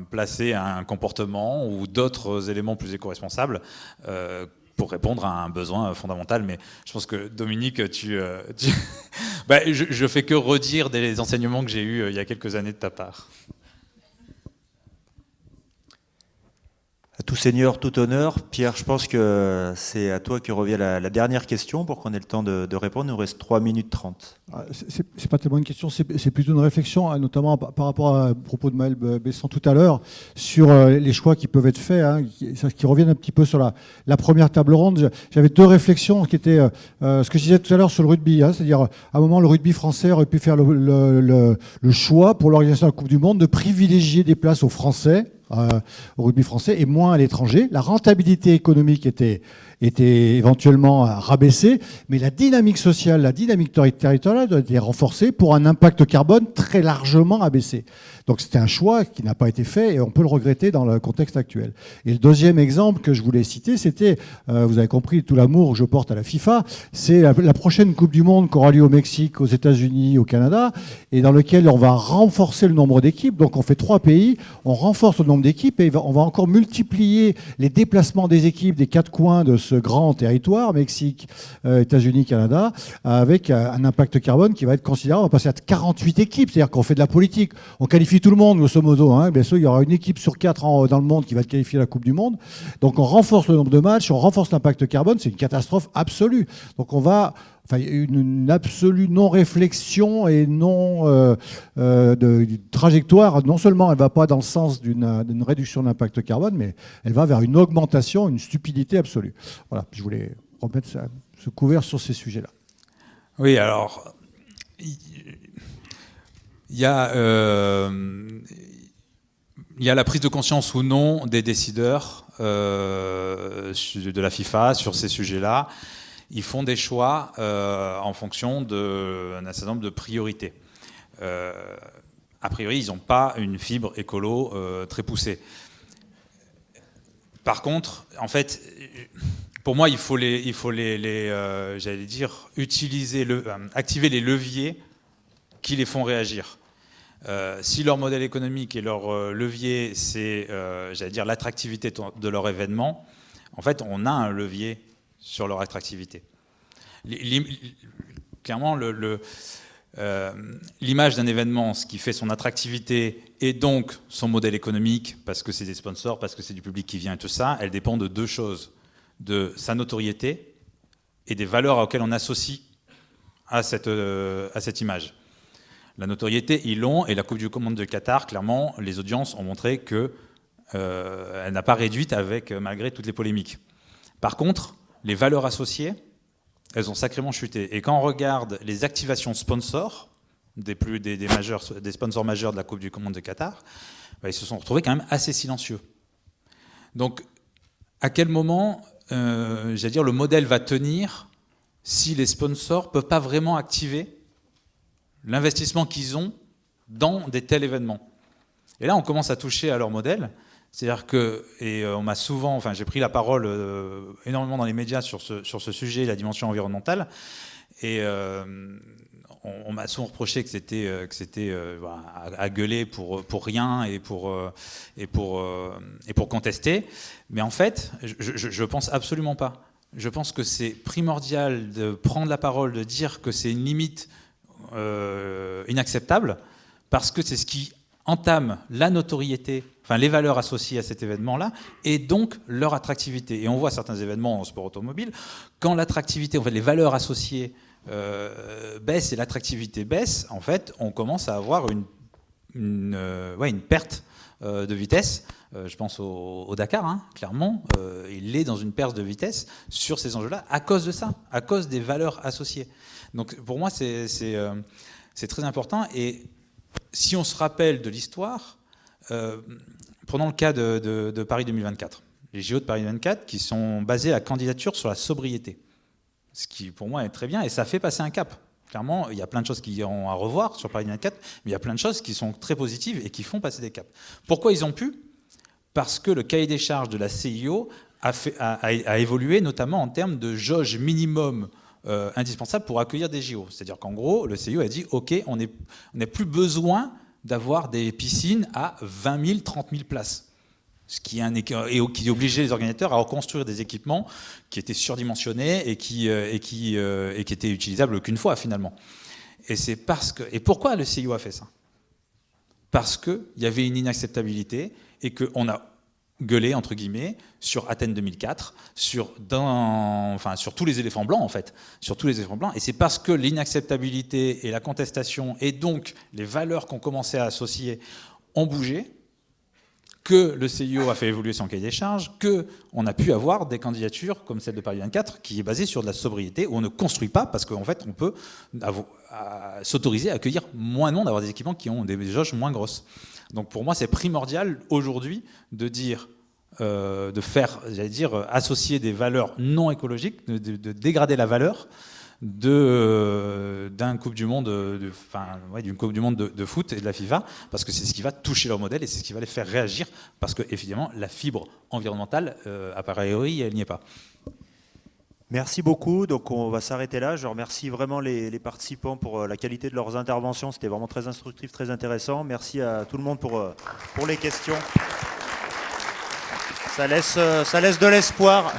placer un comportement ou d'autres éléments plus éco-responsables pour répondre à un besoin fondamental. Mais je pense que Dominique, je fais que redire des enseignements que j'ai eus il y a quelques années de ta part. Tout seigneur, tout honneur. Pierre, je pense que c'est à toi que revient la dernière question pour qu'on ait le temps de répondre. Il nous reste 3 minutes 30. C'est pas tellement une question, c'est plutôt une réflexion, hein, notamment par rapport à propos de Maël Besson tout à l'heure, sur les choix qui peuvent être faits, hein, qui reviennent un petit peu sur la première table ronde. J'avais 2 réflexions qui étaient ce que je disais tout à l'heure sur le rugby, hein, c'est-à-dire à un moment le rugby français aurait pu faire le choix pour l'organisation de la Coupe du Monde de privilégier des places aux Français, au rugby français, et moins à l'étranger. La rentabilité économique était éventuellement rabaissée, mais la dynamique sociale, la dynamique territoriale doit être renforcée pour un impact carbone très largement abaissé. Donc c'était un choix qui n'a pas été fait et on peut le regretter dans le contexte actuel. Et le deuxième exemple que je voulais citer, c'était, vous avez compris tout l'amour que je porte à la FIFA, c'est la prochaine Coupe du Monde qui aura lieu au Mexique, aux États-Unis, au Canada, et dans lequel on va renforcer le nombre d'équipes. Donc on fait 3 pays, on renforce le nombre d'équipes et on va encore multiplier les déplacements des équipes des 4 coins de ce grand territoire, Mexique, États-Unis, Canada, avec un impact carbone qui va être considérable. On va passer à 48 équipes, c'est-à-dire qu'on fait de la politique, on qualifie tout le monde, grosso modo. Hein. Bien sûr, il y aura une équipe sur 4 dans le monde qui va qualifier la Coupe du Monde. Donc on renforce le nombre de matchs, on renforce l'impact carbone, c'est une catastrophe absolue. Donc on va... Enfin, une absolue non-réflexion et de trajectoire. Non seulement elle ne va pas dans le sens d'une réduction d'impact carbone, mais elle va vers une augmentation, une stupidité absolue. Voilà, je voulais remettre ce couvert sur ces sujets-là. Oui, alors, il y a la prise de conscience ou non des décideurs de la FIFA sur ces sujets-là. Ils font des choix en fonction d'un certain nombre de priorités. A priori, ils n'ont pas une fibre écolo très poussée. Par contre, en fait, pour moi, il faut j'allais dire, activer les leviers qui les font réagir. Si leur modèle économique et leur levier, c'est, j'allais dire, l'attractivité de leur événement, en fait, on a un levier sur leur attractivité. Clairement, l'image d'un événement, ce qui fait son attractivité et donc son modèle économique, parce que c'est des sponsors, parce que c'est du public qui vient et tout ça, elle dépend de 2 choses. De sa notoriété et des valeurs auxquelles on associe à cette image. La notoriété, ils l'ont, et la Coupe du Monde de Qatar, clairement, les audiences ont montré qu'elle n'a pas réduite malgré toutes les polémiques. Par contre, les valeurs associées, elles ont sacrément chuté. Et quand on regarde les activations sponsors, des sponsors majeurs de la Coupe du Monde de Qatar, ils se sont retrouvés quand même assez silencieux. Donc, à quel moment, j'allais dire, le modèle va tenir si les sponsors ne peuvent pas vraiment activer l'investissement qu'ils ont dans des tels événements? Et là, on commence à toucher à leur modèle. C'est-à-dire que, on m'a souvent, j'ai pris la parole énormément dans les médias sur ce sujet, la dimension environnementale, et on m'a souvent reproché que c'était à gueuler pour rien et pour contester. Mais en fait, je pense absolument pas. Je pense que c'est primordial de prendre la parole, de dire que c'est une limite inacceptable, parce que c'est ce qui entame la notoriété, les valeurs associées à cet événement-là, et donc leur attractivité. Et on voit certains événements en sport automobile, quand l'attractivité, les valeurs associées baissent et l'attractivité baisse, en fait, on commence à avoir une perte de vitesse. Je pense au Dakar, clairement, il est dans une perte de vitesse sur ces enjeux-là à cause de ça, à cause des valeurs associées. Donc pour moi, c'est très important. Et si on se rappelle de l'histoire, prenons le cas de Paris 2024, les JO de Paris 2024 qui sont basés à candidature sur la sobriété, ce qui pour moi est très bien et ça fait passer un cap. Clairement, il y a plein de choses qui ont à revoir sur Paris 2024, mais il y a plein de choses qui sont très positives et qui font passer des caps. Pourquoi ils ont pu ? Parce que le cahier des charges de la CIO a évolué, notamment en termes de jauge minimum indispensable pour accueillir des JO. C'est-à-dire qu'en gros, le CIO a dit « Ok, on n'a plus besoin d'avoir des piscines à 20 000, 30 000 places ». Ce qui obligeait les organisateurs à reconstruire des équipements qui étaient surdimensionnés et qui étaient utilisables qu'une fois finalement. Et pourquoi le CIO a fait ça ? Parce qu'il y avait une inacceptabilité et qu'on a gueulé, entre guillemets, sur Athènes 2004, sur tous les éléphants blancs, en fait. Sur tous les éléphants blancs. Et c'est parce que l'inacceptabilité et la contestation, et donc les valeurs qu'on commençait à associer, ont bougé, que le CIO a fait évoluer son cahier des charges, qu'on a pu avoir des candidatures comme celle de Paris 24, qui est basée sur de la sobriété, où on ne construit pas, parce qu'en fait, on peut s'autoriser à accueillir moins de monde, avoir des équipements qui ont des jauges moins grosses. Donc pour moi, c'est primordial aujourd'hui de dire, de faire, associer des valeurs non écologiques, de dégrader la valeur d'une Coupe du Monde, d'une Coupe du Monde de foot et de la FIFA, parce que c'est ce qui va toucher leur modèle et c'est ce qui va les faire réagir, parce que évidemment la fibre environnementale, a priori, elle n'y est pas. Merci beaucoup. Donc on va s'arrêter là. Je remercie vraiment les participants pour la qualité de leurs interventions. C'était vraiment très instructif, très intéressant. Merci à tout le monde pour les questions. Ça laisse de l'espoir.